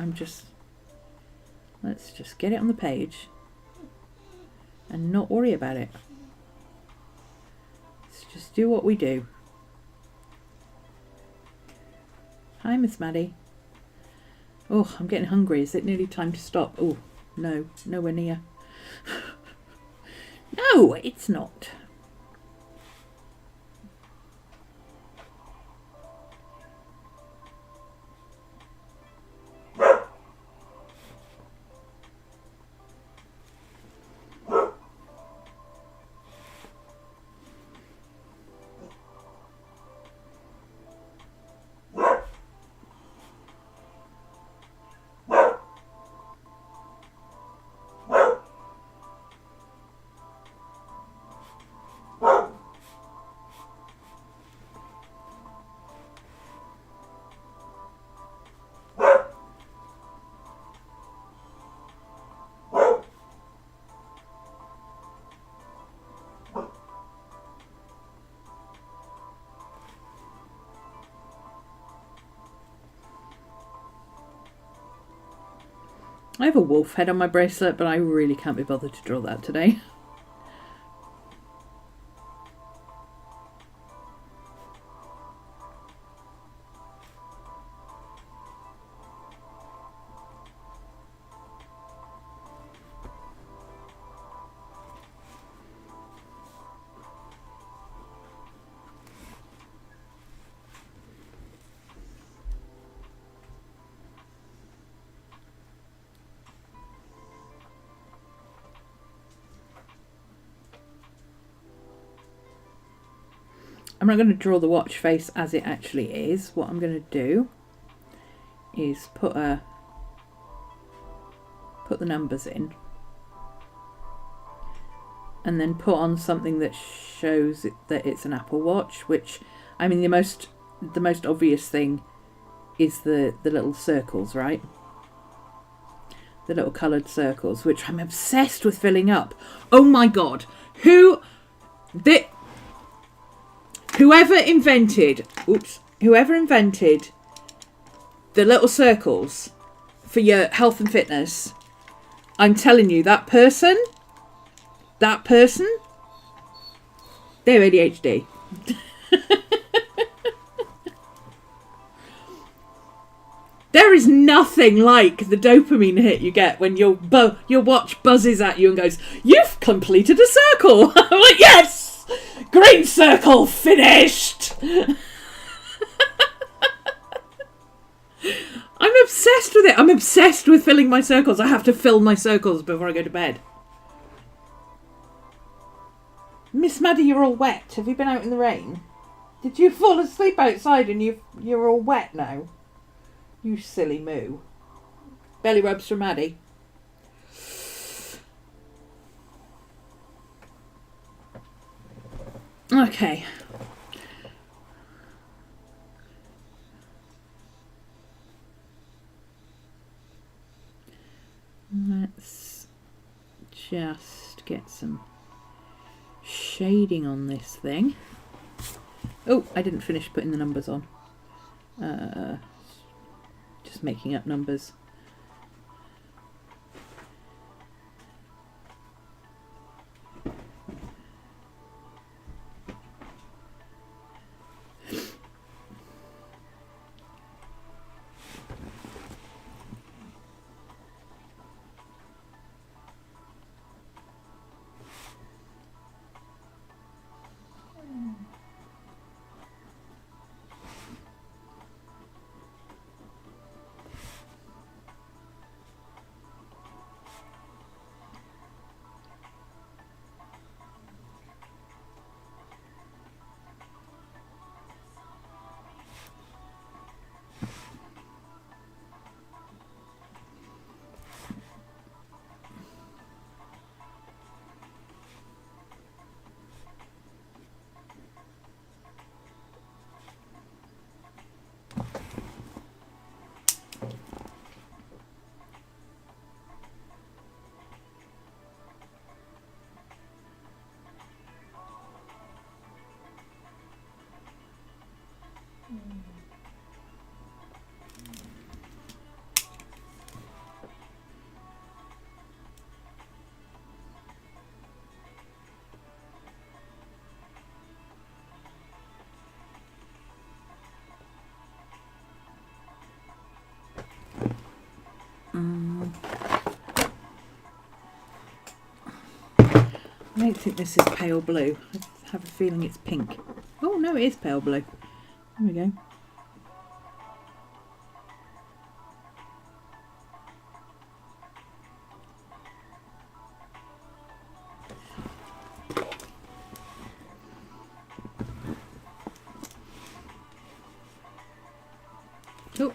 let's just get it on the page and not worry about it. Let's just do what we do. Hi, Miss Maddie. Oh, I'm getting hungry. Is it nearly time to stop? Oh. No, nowhere near. No, it's not. I have a wolf head on my bracelet, but I really can't be bothered to draw that today. I'm not going to draw the watch face as it actually is. What I'm going to do is put the numbers in and then put on something that shows that it's an Apple Watch, which, I mean, the most obvious thing is the little circles, right? The little coloured circles, which I'm obsessed with filling up. Oh my God. Whoever invented the little circles for your health and fitness, I'm telling you, that person, they're ADHD. There is nothing like the dopamine hit you get when your watch buzzes at you and goes, "You've completed a circle." I'm like, yes! Green circle finished! I'm obsessed with it. I'm obsessed with filling my circles. I have to fill my circles before I go to bed. Miss Maddie, you're all wet. Have you been out in the rain? Did you fall asleep outside and you're all wet now? You silly moo. Belly rubs from Maddie. Okay. Let's just get some shading on this thing. Oh, I didn't finish putting the numbers on. Just making up numbers. I don't think this is pale blue. I have a feeling it's pink. Oh no, it is pale blue. There we go. Oh.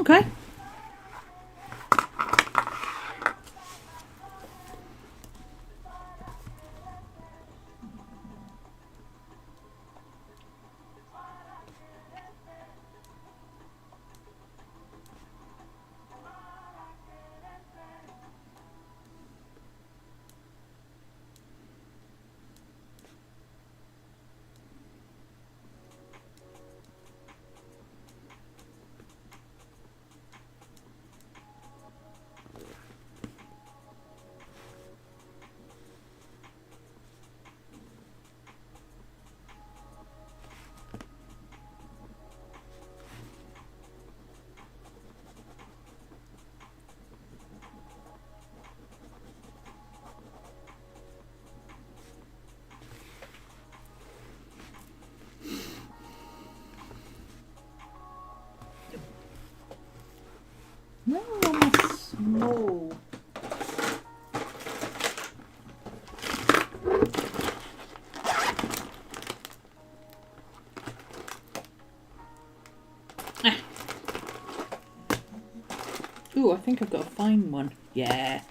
Okay. No, small. Ooh, I think I've got a fine one. Yeah.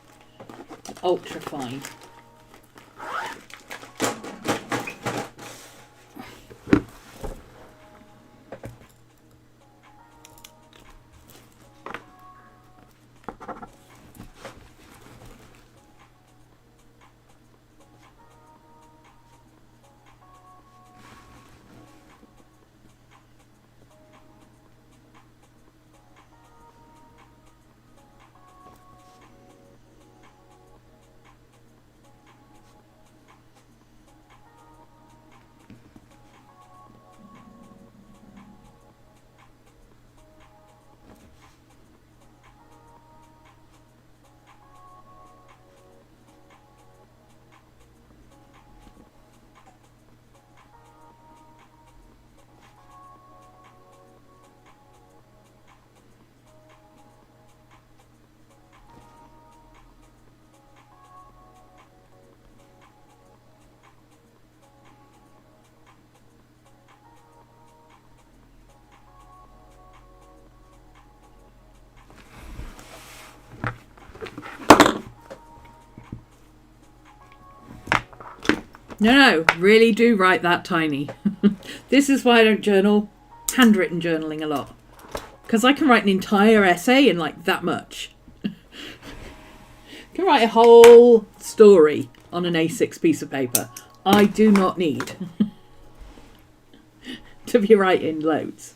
Ultra fine. No, really do write that tiny. This is why I don't journal handwritten journaling a lot. Because I can write an entire essay in like that much. I can write a whole story on an A6 piece of paper. I do not need to be writing loads.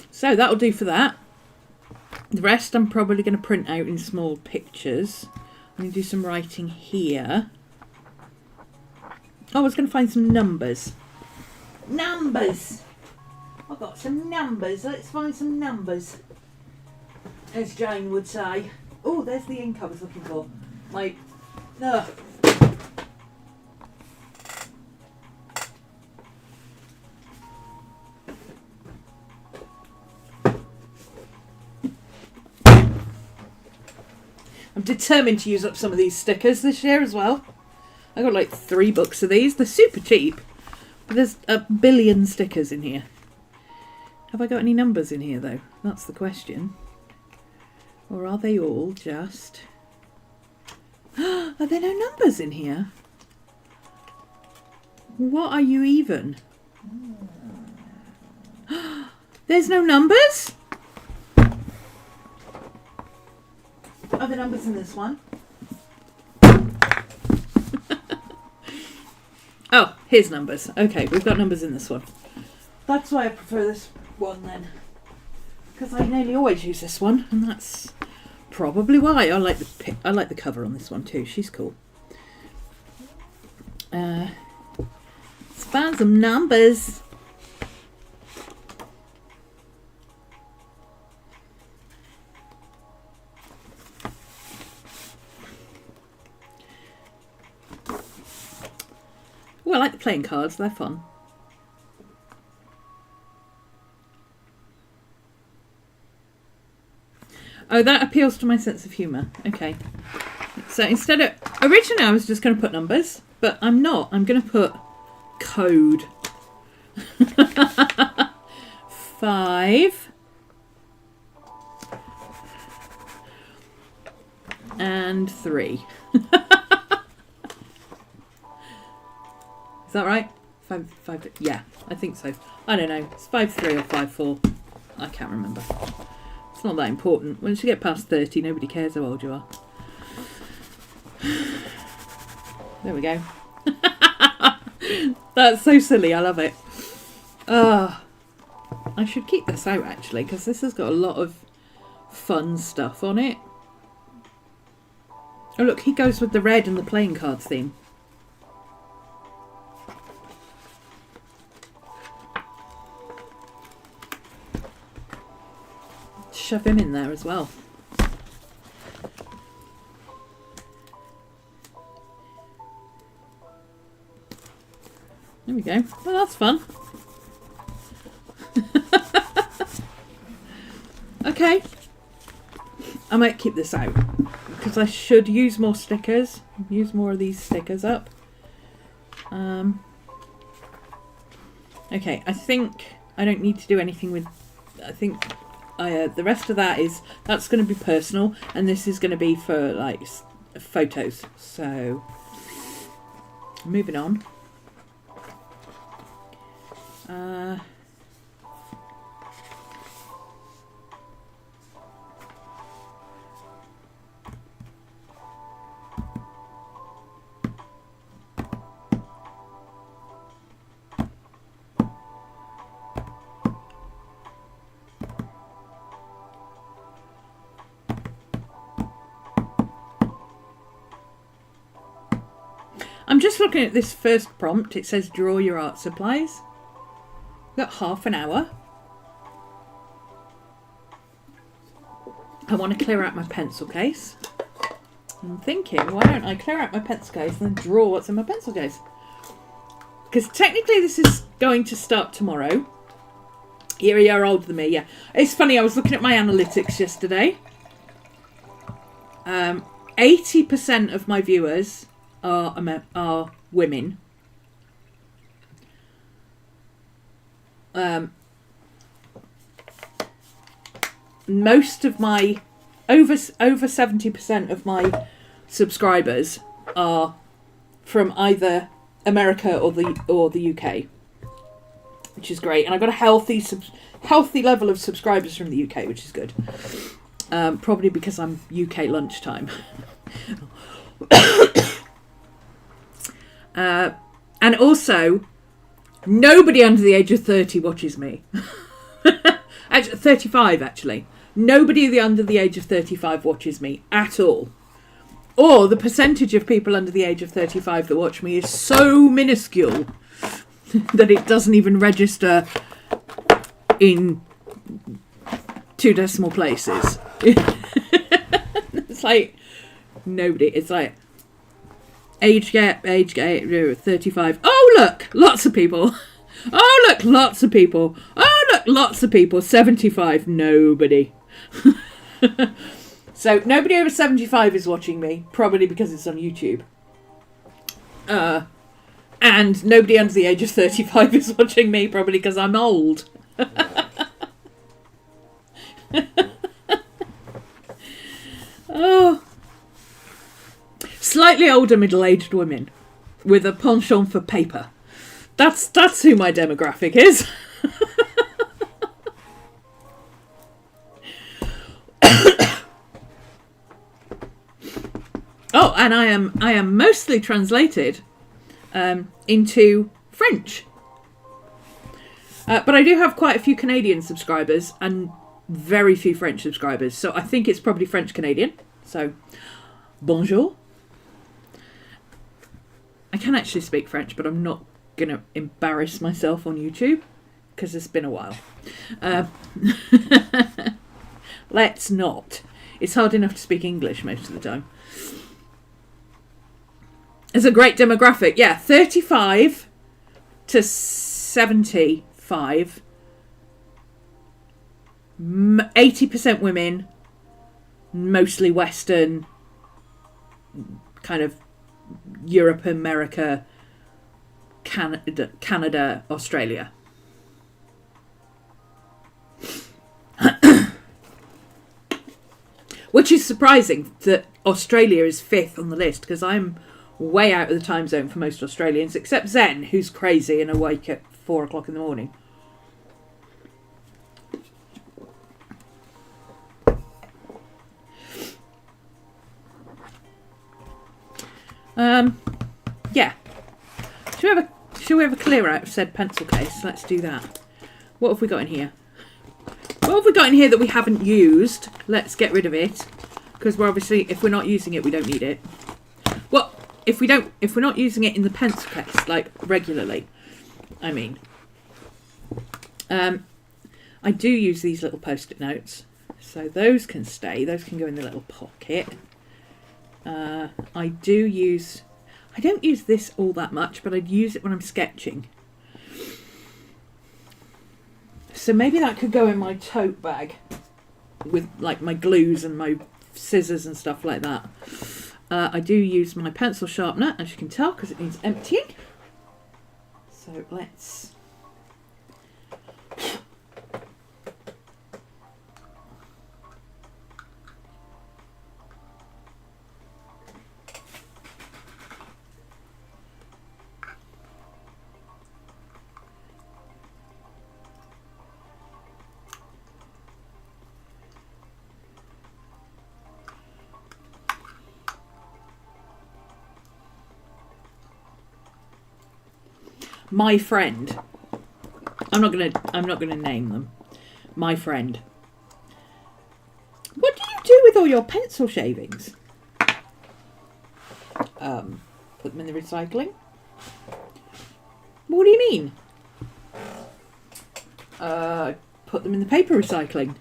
So that'll do for that. The rest I'm probably going to print out in small pictures. I'm going to do some writing here. Oh, I was going to find some numbers. Numbers! I've got some numbers. Let's find some numbers. As Jane would say. Oh, there's the ink I was looking for. My... Ugh. I'm determined to use up some of these stickers this year as well. I got like 3 books of these. They're super cheap. But there's a billion stickers in here. Have I got any numbers in here though? That's the question. Or are they all just... Are there no numbers in here? What are you even? There's no numbers? Are there numbers in this one? Oh, here's numbers. Okay, we've got numbers in this one. That's why I prefer this one then. Because I nearly always use this one, and that's probably why. I like the cover on this one too. She's cool. Let's find some numbers. Oh, I like the playing cards. They're fun. Oh, that appeals to my sense of humour. Okay. So instead of... Originally I was just going to put numbers, but I'm not. I'm going to put code. 5 and 3. Is that right? 5. Yeah, I think so. I don't know. It's 5-3 or 5-4. I can't remember. It's not that important. Once you get past 30, nobody cares how old you are. There we go. That's so silly. I love it. I should keep this out actually, because this has got a lot of fun stuff on it. Oh look, he goes with the red and the playing cards theme. Shove him in there as well. There we go. Well, that's fun. Okay. I might keep this out because I should use more stickers. Use more of these stickers up. Okay, I think I don't need to do anything with... I think the rest of that's going to be personal, and this is going to be for like photos. So moving on. I'm just looking at this first prompt. It says draw your art supplies. We've got half an hour. I want to clear out my pencil case. I'm thinking, why don't I clear out my pencil case and then draw what's in my pencil case? Because technically this is going to start tomorrow. You're older than me, yeah. It's funny, I was looking at my analytics yesterday. 80% of my viewers are women. Most of my over 70% of my subscribers are from either America or the UK, which is great. And I've got a healthy level of subscribers from the UK, which is good. Probably because I'm UK lunchtime. And also, nobody under the age of 30 watches me. 35, actually. Nobody under the age of 35 watches me at all. Or the percentage of people under the age of 35 that watch me is so minuscule that it doesn't even register in 2 decimal places. It's like, nobody. It's like, age gap, 35. Oh, look, lots of people. Oh, look, lots of people. Oh, look, lots of people. 75, nobody. So, nobody over 75 is watching me, probably because it's on YouTube. And nobody under the age of 35 is watching me, probably because I'm old. Oh. Slightly older middle-aged women with a penchant for paper. That's who my demographic is. Oh, and I am mostly translated into French. But I do have quite a few Canadian subscribers and very few French subscribers. So I think it's probably French-Canadian. So, bonjour. I can actually speak French, but I'm not going to embarrass myself on YouTube because it's been a while. Let's not. It's hard enough to speak English most of the time. It's a great demographic. Yeah, 35 to 75. 80% women, mostly Western, kind of Europe, America, Canada, Australia. Which is surprising that Australia is 5th on the list, because I'm way out of the time zone for most Australians, except Zen, who's crazy and awake at 4 o'clock in the morning. Yeah. Should we have a clear out of said pencil case? Let's do that. What have we got in here? What have we got in here that we haven't used? Let's get rid of it, because we're obviously, if we're not using it, we don't need it. Well, if we're not using it in the pencil case, like regularly, I mean, I do use these little post-it notes, so those can stay. Those can go in the little pocket. I don't use this all that much, but I'd use it when I'm sketching. So maybe that could go in my tote bag with like my glues and my scissors and stuff like that. I do use my pencil sharpener, as you can tell, because it needs emptying. So let's... My friend. I'm not gonna name them. My friend. What do you do with all your pencil shavings? Put them in the recycling. What do you mean? Put them in the paper recycling.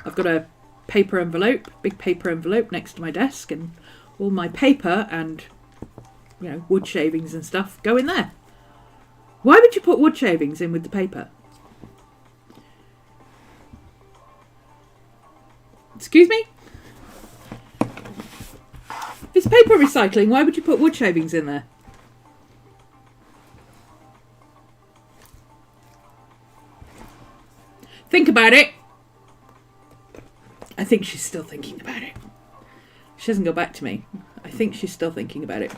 I've got a paper envelope, big paper envelope next to my desk, and all my paper and, you know, wood shavings and stuff go in there. Why would you put wood shavings in with the paper? Excuse me? If it's paper recycling, why would you put wood shavings in there? Think about it. I think she's still thinking about it. She hasn't got back to me. I think she's still thinking about it.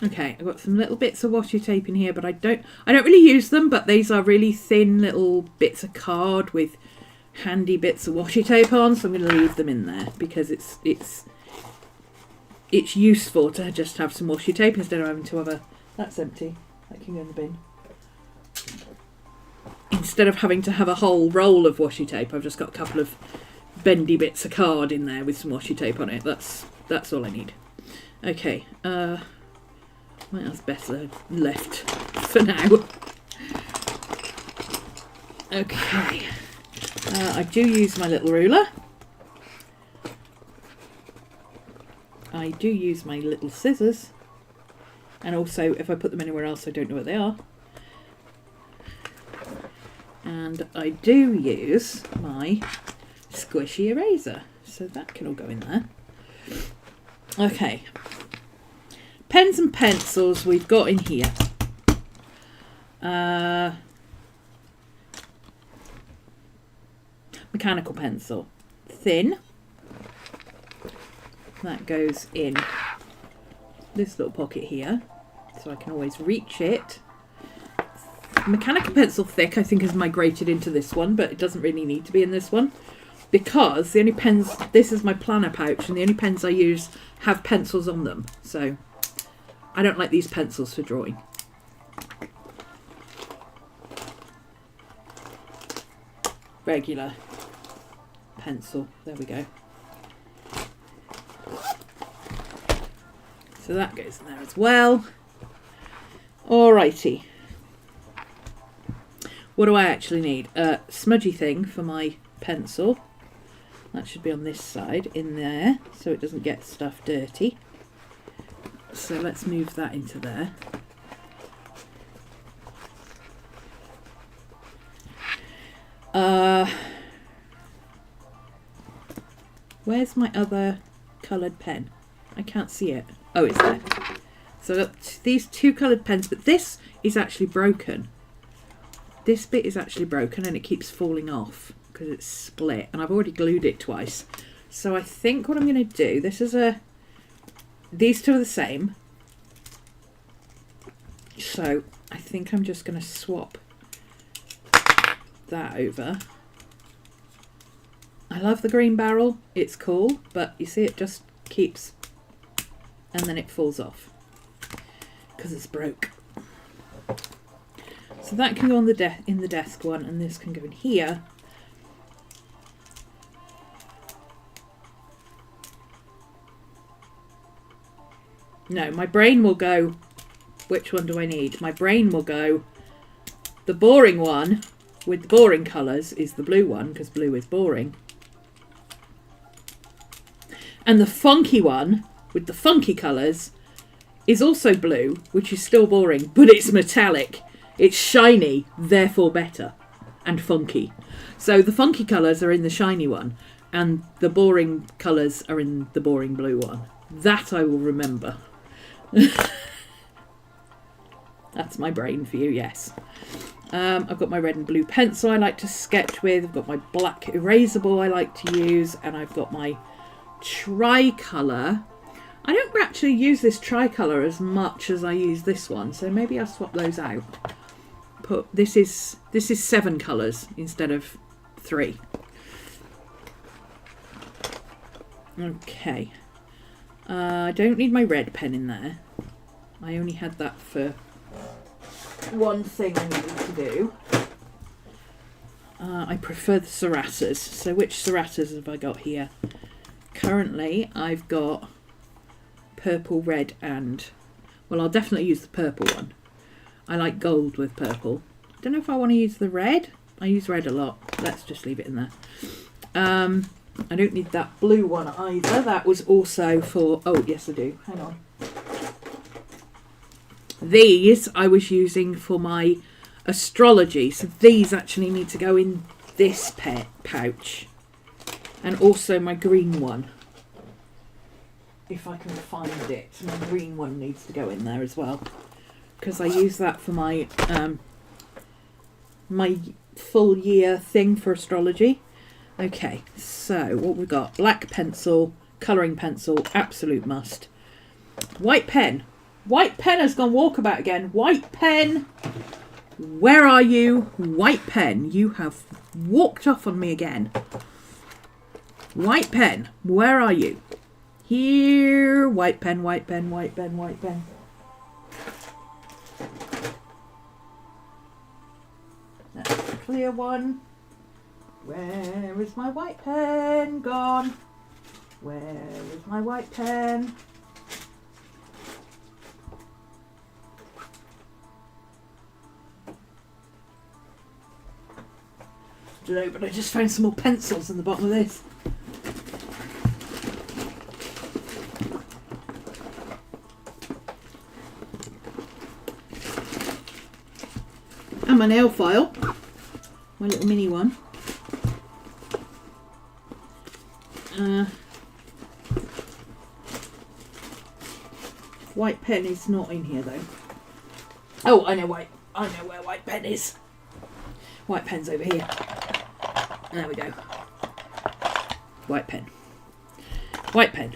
Okay, I've got some little bits of washi tape in here, but I don't really use them, but these are really thin little bits of card with handy bits of washi tape on, so I'm going to leave them in there because it's useful to just have some washi tape instead of having to have a... That's empty. That can go in the bin. Instead of having to have a whole roll of washi tape, I've just got a couple of bendy bits of card in there with some washi tape on it. That's all I need. Okay, well, that's better left for now. Okay. I do use my little ruler. I do use my little scissors. And also, if I put them anywhere else, I don't know what they are. And I do use my squishy eraser. So that can all go in there. Okay. Pens and pencils we've got in here. Mechanical pencil. Thin. That goes in this little pocket here. So I can always reach it. Mechanical pencil thick I think has migrated into this one, but it doesn't really need to be in this one. Because the only pens... This is my planner pouch, and the only pens I use have pencils on them. So... I don't like these pencils for drawing. Regular pencil. There we go. So that goes in there as well. Alrighty. What do I actually need? A smudgy thing for my pencil. That should be on this side, in there, so it doesn't get stuff dirty. So let's move that into there. Where's my other coloured pen? I can't see it. Oh, it's there. So I've got these 2 coloured pens, but this is actually broken. This bit is actually broken and it keeps falling off because it's split, and I've already glued it twice. So I think what I'm going to do, these 2 are the same. So I think I'm just going to swap that over. I love the green barrel, it's cool, but you see it just keeps, and then it falls off because it's broke. So that can go on in the desk one, and this can go in here. No, my brain will go, which one do I need? My brain will go, the boring one with the boring colours is the blue one, because blue is boring. And the funky one with the funky colours is also blue, which is still boring, but it's metallic. It's shiny, therefore better, and funky. So the funky colours are in the shiny one, and the boring colours are in the boring blue one. That I will remember. That's my brain for you, yes. I've got my red and blue pencil I like to sketch with. I've got my black erasable I like to use, and I've got my tricolour. I don't actually use this tricolour as much as I use this one, so maybe I'll swap those out. This is 7 colours instead of 3. Okay. I don't need my red pen in there. I only had that for one thing I needed to do. I prefer the serratas. So which serratas have I got here? Currently I've got purple, red and... well, I'll definitely use the purple one. I like gold with purple. I don't know if I want to use the red. I use red a lot. Let's just leave it in there. I don't need that blue one either. That was also for... oh, yes I do. Hang on. These I was using for my astrology. So these actually need to go in this pouch. And also my green one. If I can find it. My green one needs to go in there as well. Because I use that for my my full year thing for astrology. Okay, so what we've got, black pencil, colouring pencil, absolute must. White pen. White pen has gone walkabout again. White pen, where are you? White pen, you have walked off on me again. White pen, where are you? Here, white pen, white pen, white pen, white pen. That's the clear one. Where is my white pen gone? Where is my white pen? I don't know, but I just found some more pencils in the bottom of this. And my nail file, my little mini one. White pen is not in here though. Oh, I know where white pen is. White pen's over here. There we go. White pen. White pen.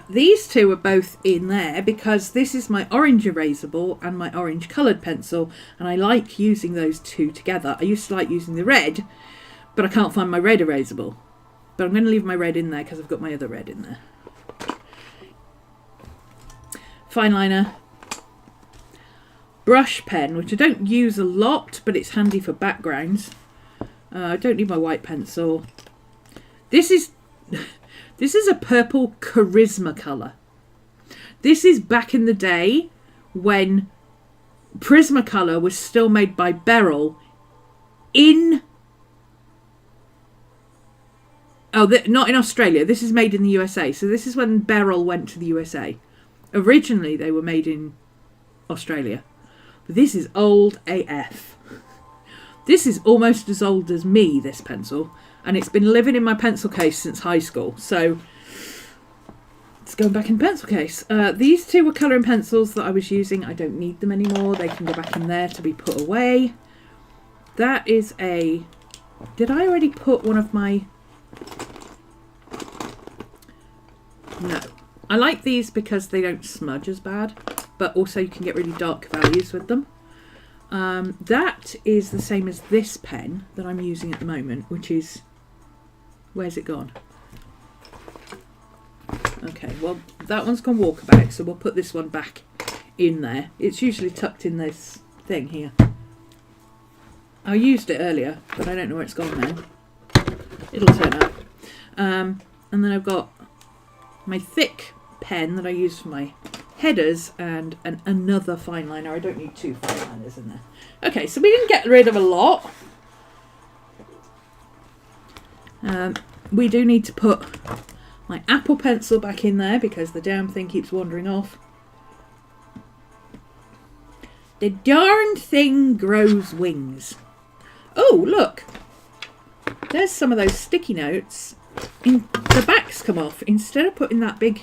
These two are both in there because this is my orange erasable and my orange coloured pencil, and I like using those two together. I used to like using the red, but I can't find my red erasable. But I'm going to leave my red in there because I've got my other red in there. Fine liner. Brush pen, which I don't use a lot, but it's handy for backgrounds. I don't need my white pencil. This is a purple charisma colour. This is back in the day when Prismacolor was still made by Beryl in... oh, not in Australia. This is made in the USA. So this is when Beryl went to the USA. Originally, they were made in Australia. But this is old AF. This is almost as old as me, this pencil. And it's been living in my pencil case since high school. So that's going back in the pencil case. These two were colouring pencils that I was using. I don't need them anymore. They can go back in there to be put away. That is a... Did I already put one of my... No. I like these because they don't smudge as bad, but also you can get really dark values with them. That is the same as this pen that I'm using at the moment, which is... Where's it gone? Okay, well, that one's gone walkabout, so we'll put this one back in there. It's usually tucked in this thing here. I used it earlier, but I don't know where it's gone now. It'll turn up. And then I've got my thick pen that I use for my headers and another fine liner. I don't need two fine liners in there. Okay, so we didn't get rid of a lot. We do need to put my Apple pencil back in there because the damn thing keeps wandering off. The darn thing grows wings. Oh, look. There's some of those sticky notes. The backs come off. Instead of putting that big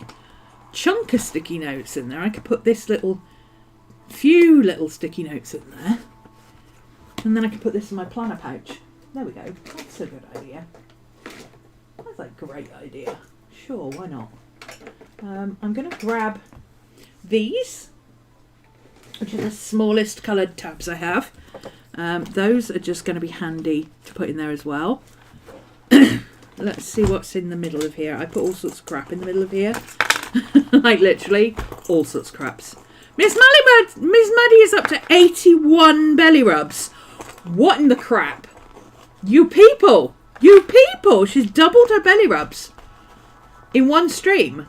chunk of sticky notes in there, I could put this few little sticky notes in there. And then I could put this in my planner pouch. There we go. That's a good idea. That's a great idea. Sure, why not? I'm going to grab these, which are the smallest coloured tabs I have. Those are just going to be handy to put in there as well. Let's see what's in the middle of here. I put all sorts of crap in the middle of here. Like literally all sorts of craps. Miss Maddie is up to 81 belly rubs. What in the crap? You people! You people! She's doubled her belly rubs in one stream.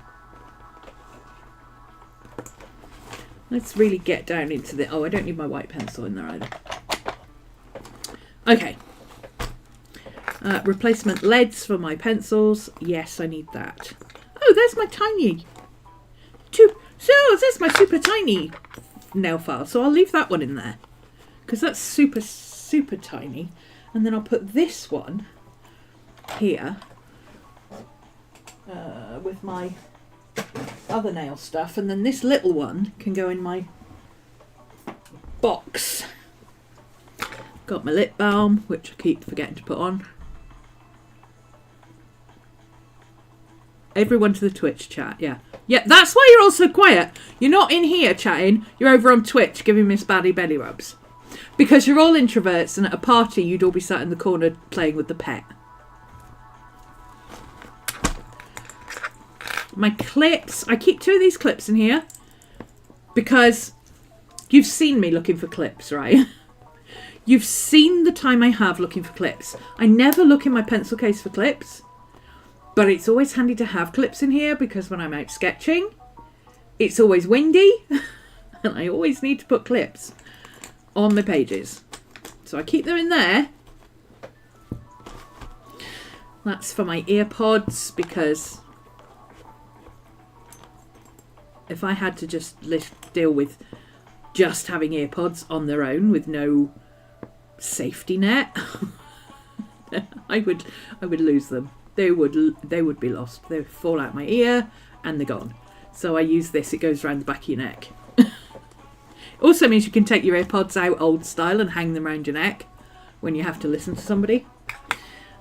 Let's really get down into the... Oh, I don't need my white pencil in there either. Okay. Replacement leads for my pencils. Yes, I need that. Oh, there's my tiny... There's my super tiny nail file. So I'll leave that one in there. Because that's super, super tiny. And then I'll put this one here with my other nail stuff, and then this little one can go in my box. Got my lip balm, which I keep forgetting to put on. Everyone to the Twitch chat, yeah. Yeah, that's why you're all so quiet. You're not in here chatting, you're over on Twitch giving Miss Baddie belly rubs. Because you're all introverts, and at a party you'd all be sat in the corner playing with the pet. My clips. I keep two of these clips in here because you've seen me looking for clips, right? You've seen the time I have looking for clips. I never look in my pencil case for clips, but it's always handy to have clips in here because when I'm out sketching, it's always windy and I always need to put clips on my pages. So I keep them in there. That's for my ear pods because if I had to just deal with just having earpods on their own with no safety net, I would lose them. They would be lost. They would fall out my ear and they're gone. So I use this. It goes around the back of your neck. Also means you can take your earpods out old style and hang them around your neck when you have to listen to somebody.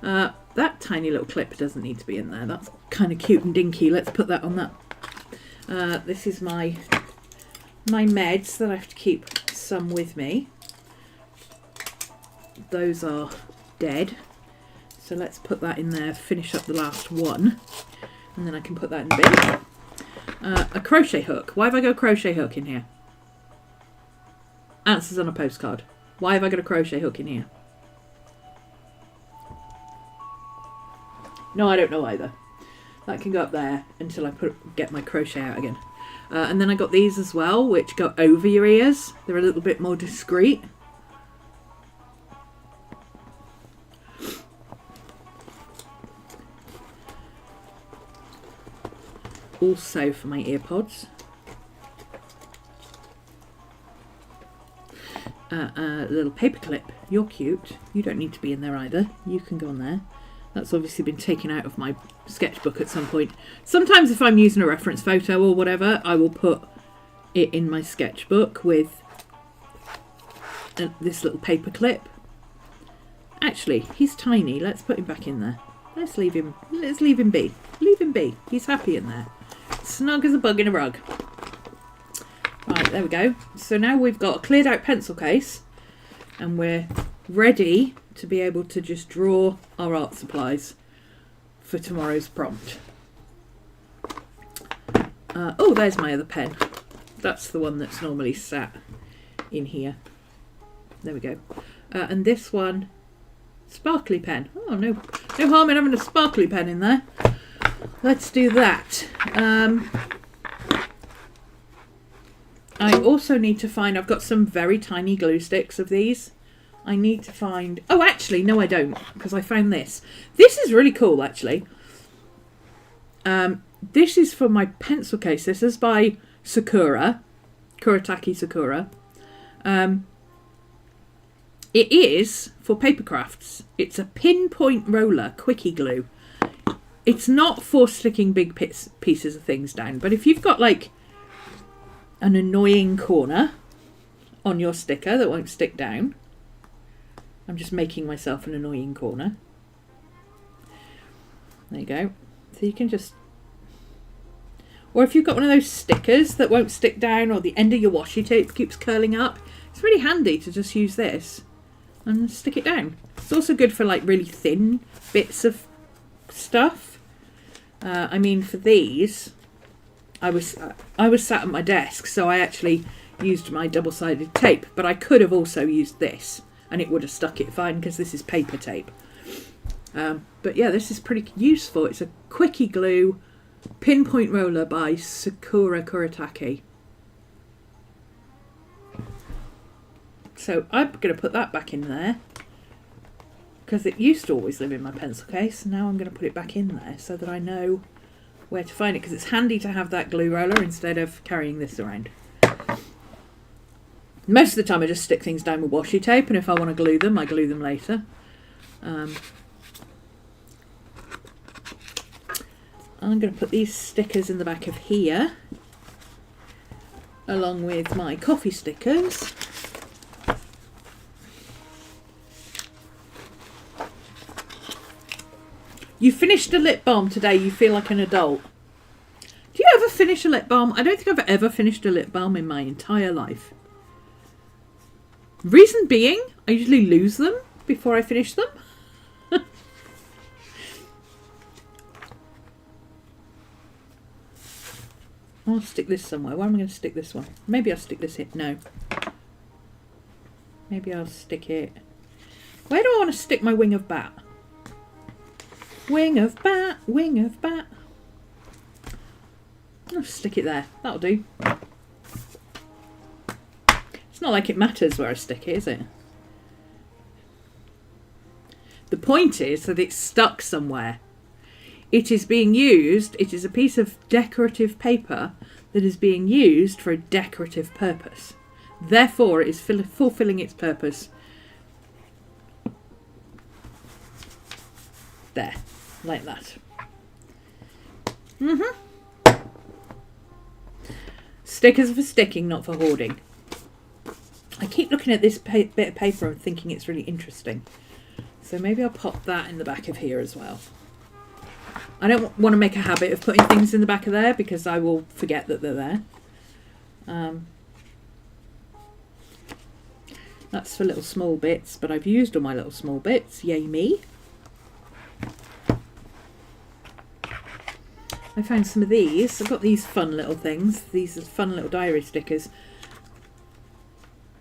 That tiny little clip doesn't need to be in there. That's kind of cute and dinky. Let's put that on that. This is my meds that I have to keep some with me. Those are dead. So let's put that in there, finish up the last one. And then I can put that in the bin. A crochet hook. Why have I got a crochet hook in here? Answers on a postcard. Why have I got a crochet hook in here? No, I don't know either. That can go up there until I get my crochet out again. And then I got these as well, which go over your ears. They're a little bit more discreet. Also for my earpods. A little paper clip. You're cute. You don't need to be in there either. You can go on there. That's obviously been taken out of my sketchbook at some point. Sometimes if I'm using a reference photo or whatever, I will put it in my sketchbook with this little paper clip. Actually, he's tiny. Let's put him back in there. Let's leave him be. Leave him be. He's happy in there. Snug as a bug in a rug. Right, there we go. So now we've got a cleared out pencil case and we're ready to be able to just draw our art supplies for tomorrow's prompt. Oh, there's my other pen. That's the one that's normally sat in here. There we go. And this one, sparkly pen. Oh, no harm in having a sparkly pen in there. Let's do that. I also need to find, I've got some very tiny glue sticks of these. I need to find, oh actually, no I don't, because I found this. This is really cool actually. This is for my pencil case. This is by Sakura, Kuretake Sakura. It is for paper crafts. It's a pinpoint roller quickie glue. It's not for sticking big pieces of things down, but if you've got like an annoying corner on your sticker that won't stick down, I'm just making myself an annoying corner. There you go. So you can just, or if you've got one of those stickers that won't stick down or the end of your washi tape keeps curling up, it's really handy to just use this and stick it down. It's also good for like really thin bits of stuff. I mean, for these, I was sat at my desk, so I actually used my double-sided tape, but I could have also used this and it would have stuck it fine because this is paper tape. But yeah, this is pretty useful. It's a quickie glue pinpoint roller by Sakura Kuretake. So I'm going to put that back in there because it used to always live in my pencil case. Now I'm going to put it back in there so that I know where to find it, because it's handy to have that glue roller instead of carrying this around. Most of the time I just stick things down with washi tape, and if I want to glue them, I glue them later. I'm going to put these stickers in the back of here, along with my coffee stickers. You finished a lip balm today, you feel like an adult. Do you ever finish a lip balm? I don't think I've ever finished a lip balm in my entire life. Reason being, I usually lose them before I finish them. I'll stick this somewhere. Where am I going to stick this one? Maybe I'll stick this here. No. Maybe I'll stick it... Where do I want to stick my wing of bat? Wing of bat, wing of bat. I'll stick it there. That'll do. It's not like it matters where I stick it, is it? The point is that it's stuck somewhere. It is being used, it is a piece of decorative paper that is being used for a decorative purpose. Therefore, it is fulfilling its purpose. There, like that. Stickers are for sticking, not for hoarding. I keep looking at this bit of paper and thinking it's really interesting. So maybe I'll pop that in the back of here as well. I don't want to make a habit of putting things in the back of there because I will forget that they're there. That's for little small bits, but I've used all my little small bits. Yay me. I found some of these. I've got these fun little things. These are fun little diary stickers.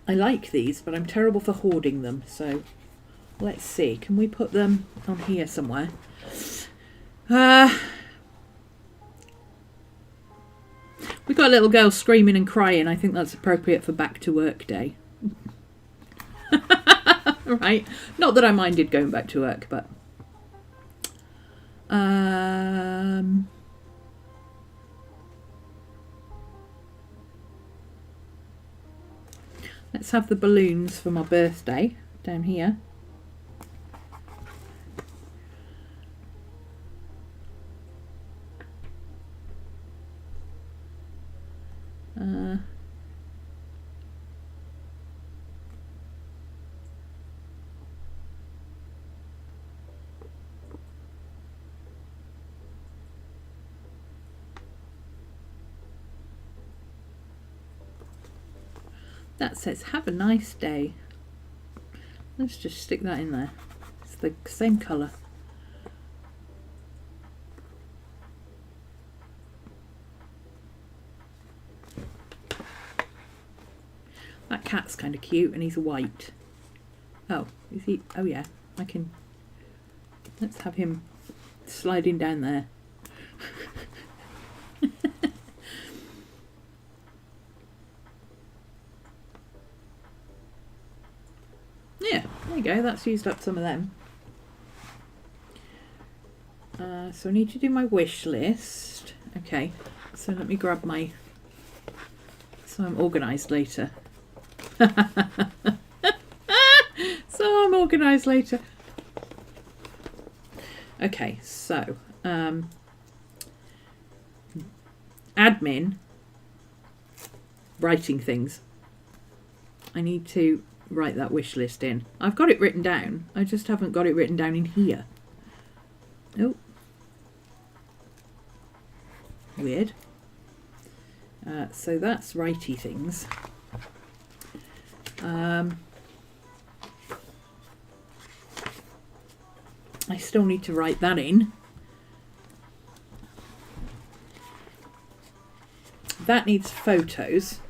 I like these, but I'm terrible for hoarding them. So let's see. Can we put them on here somewhere? We've got a little girl screaming and crying. I think that's appropriate for back to work day. Right. Not that I minded going back to work, but... let's have the balloons for my birthday down here. That says have a nice day. Let's just stick that in there. It's the same colour. That cat's kind of cute and he's white. Oh, is he? Oh yeah, I can. Let's have him sliding down there. Yeah, there you go, that's used up some of them. So I need to do my wish list. Okay, so let me grab my, so I'm organised later. So I'm organised later. Okay, so admin, writing things. I need to write that wish list in. I've got it written down. I just haven't got it written down in here. Oh. Weird. So that's righty things. I still need to write that in. That needs photos.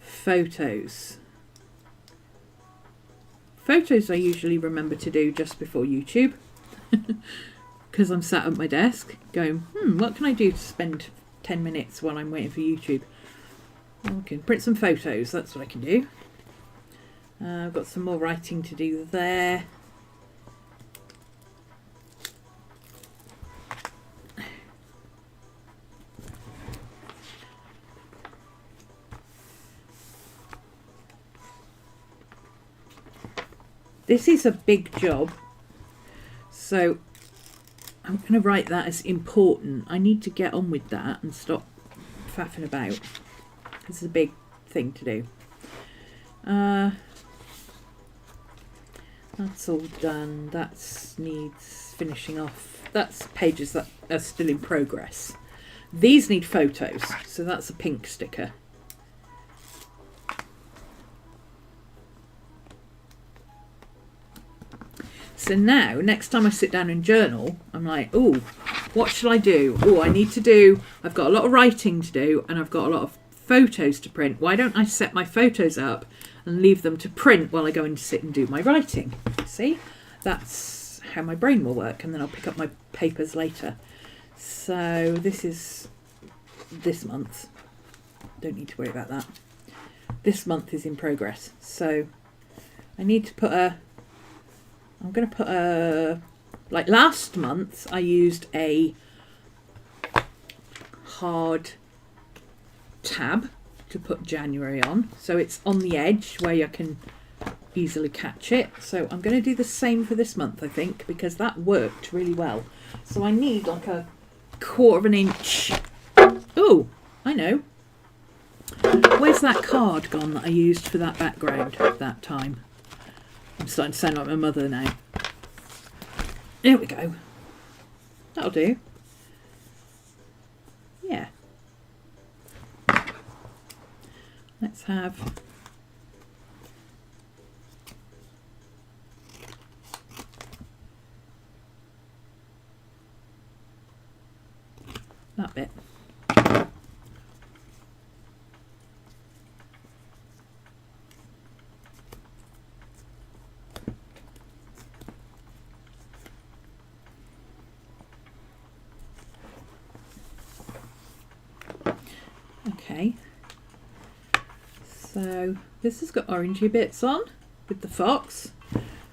Photos I usually remember to do just before YouTube because I'm sat at my desk going, what can I do to spend 10 minutes while I'm waiting for YouTube? I can print some photos, that's what I can do. I've got some more writing to do there. This is a big job, so I'm going to write that as important. I need to get on with that and stop faffing about. This is a big thing to do. That's all done. That needs finishing off. That's pages that are still in progress. These need photos, so that's a pink sticker. So now, next time I sit down and journal, I'm like, oh, what should I do? Oh, I've got a lot of writing to do and I've got a lot of photos to print. Why don't I set my photos up and leave them to print while I go and sit and do my writing? See, that's how my brain will work, and then I'll pick up my papers later. So this is this month. Don't need to worry about that. This month is in progress. So I need to put I'm going to put like last month I used a hard tab to put January on, so it's on the edge where you can easily catch it. So I'm going to do the same for this month, I think, because that worked really well. So I need like a 1/4 of an inch. Oh, I know. Where's that card gone that I used for that background at that time? I'm starting to sound like my mother now. There we go. That'll do. Yeah. Let's have that bit. Okay, so this has got orangey bits on with the fox,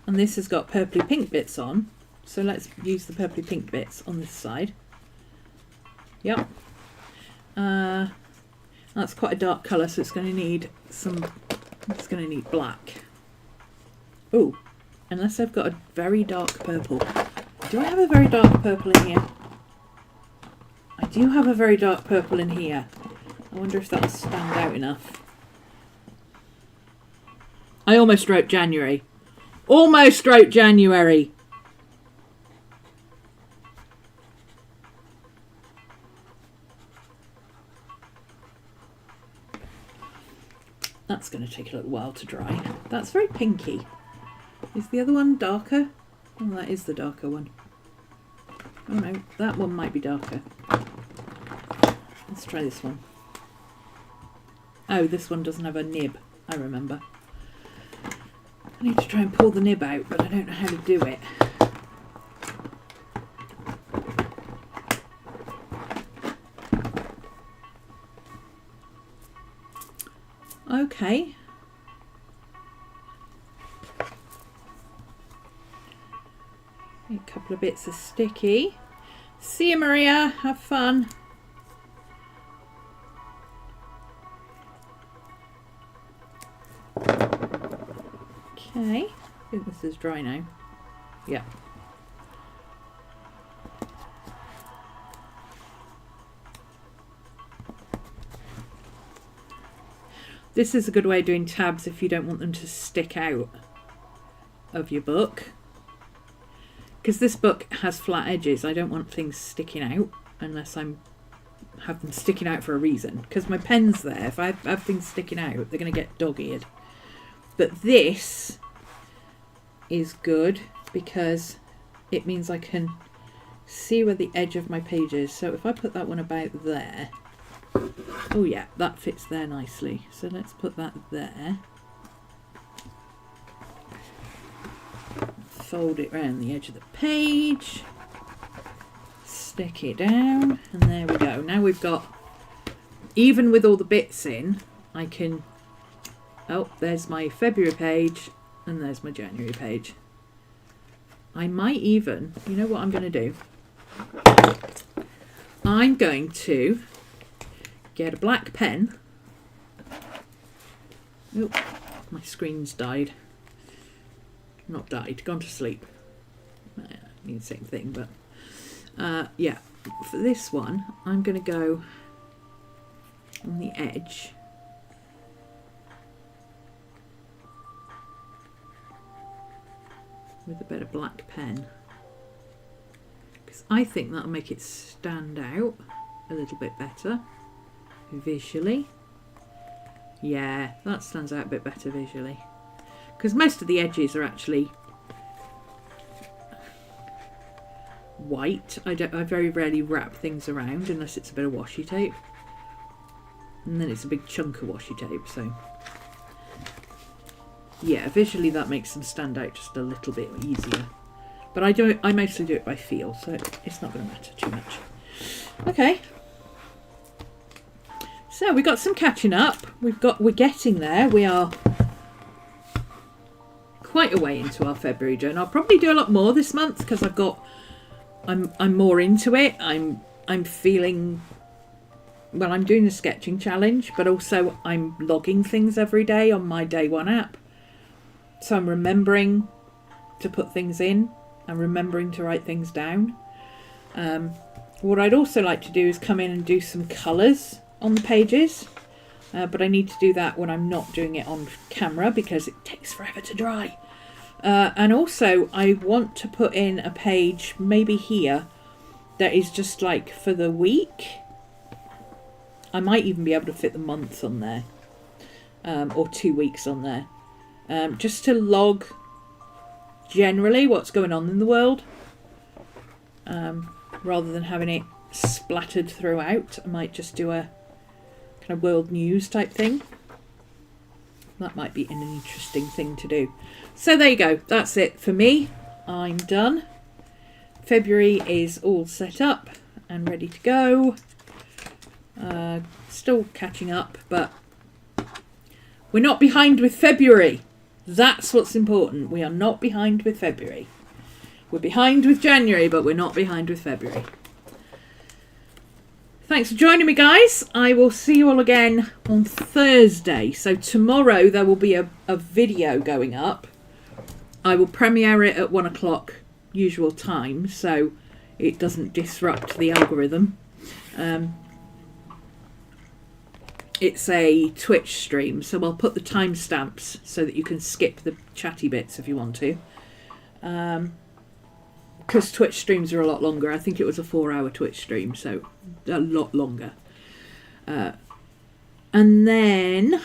and this has got purpley pink bits on, so let's use the purpley pink bits on this side. Yep. That's quite a dark colour, so it's going to need black. Oh, unless I've got a very dark purple. Do I have a very dark purple in here? I do have a very dark purple in here. I wonder if that'll stand out enough. I almost wrote January. Almost wrote January. That's going to take a little while to dry. That's very pinky. Is the other one darker? Oh, that is the darker one. Oh no, that one might be darker. Let's try this one. Oh, this one doesn't have a nib, I remember. I need to try and pull the nib out, but I don't know how to do it. Okay. A couple of bits of sticky. See you, Maria. Have fun. Okay. I think this is dry now. Yeah. This is a good way of doing tabs if you don't want them to stick out of your book. Because this book has flat edges, I don't want things sticking out unless I have them sticking out for a reason. Because my pen's there, if I have things sticking out, they're going to get dog-eared. But this is good because it means I can see where the edge of my page is. So if I put that one about there, oh yeah, that fits there nicely. So let's put that there. Fold it around the edge of the page. Stick it down. And there we go. Now we've got, even with all the bits in, I can, oh, there's my February page and there's my January page. I might even, you know what I'm going to do? I'm going to get a black pen. Oh, my screen's died. Not died, gone to sleep. I mean, same thing, but yeah. For this one, I'm going to go on the edge. With a bit of black pen. Because I think that'll make it stand out a little bit better. Visually. Yeah, that stands out a bit better visually. Because most of the edges are actually white. I very rarely wrap things around unless it's a bit of washi tape. And then it's a big chunk of washi tape, so yeah, visually that makes them stand out just a little bit easier. But I mostly do it by feel, so it's not going to matter too much. Okay. So we got some catching up. We're getting there. We are quite a way into our February journal. I'll probably do a lot more this month because I'm more into it. I'm feeling, well, I'm doing the sketching challenge, but also I'm logging things every day on my day one app. So I'm remembering to put things in. I'm remembering to write things down. What I'd also like to do is come in and do some colours on the pages. But I need to do that when I'm not doing it on camera because it takes forever to dry. And also I want to put in a page, maybe here, that is just like for the week. I might even be able to fit the months on there. Or 2 weeks on there. Just to log generally what's going on in the world. Rather than having it splattered throughout, I might just do a kind of world news type thing. That might be an interesting thing to do. So there you go. That's it for me. I'm done. February is all set up and ready to go. Still catching up, but we're not behind with February. That's what's important. We are not behind with February. We're behind with January, but we're not behind with February. Thanks for joining me, guys. I will see you all again on Thursday. So tomorrow there will be a video going up. I will premiere it at 1 o'clock usual time, so it doesn't disrupt the algorithm. It's a Twitch stream, so I'll put the timestamps so that you can skip the chatty bits if you want to. Because Twitch streams are a lot longer. I think it was a 4-hour Twitch stream, so a lot longer. And then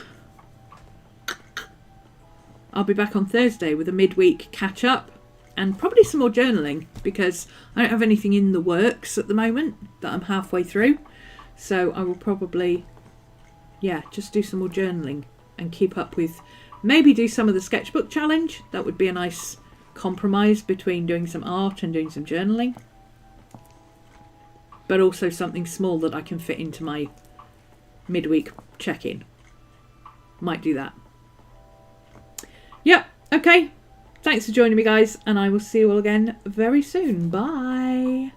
I'll be back on Thursday with a midweek catch up and probably some more journaling, because I don't have anything in the works at the moment that I'm halfway through. So I will probably, just do some more journaling and keep up with, maybe do some of the sketchbook challenge. That would be a nice compromise between doing some art and doing some journaling. But also something small that I can fit into my midweek check-in. Might do that. Yep, okay. Thanks for joining me, guys, and I will see you all again very soon. Bye.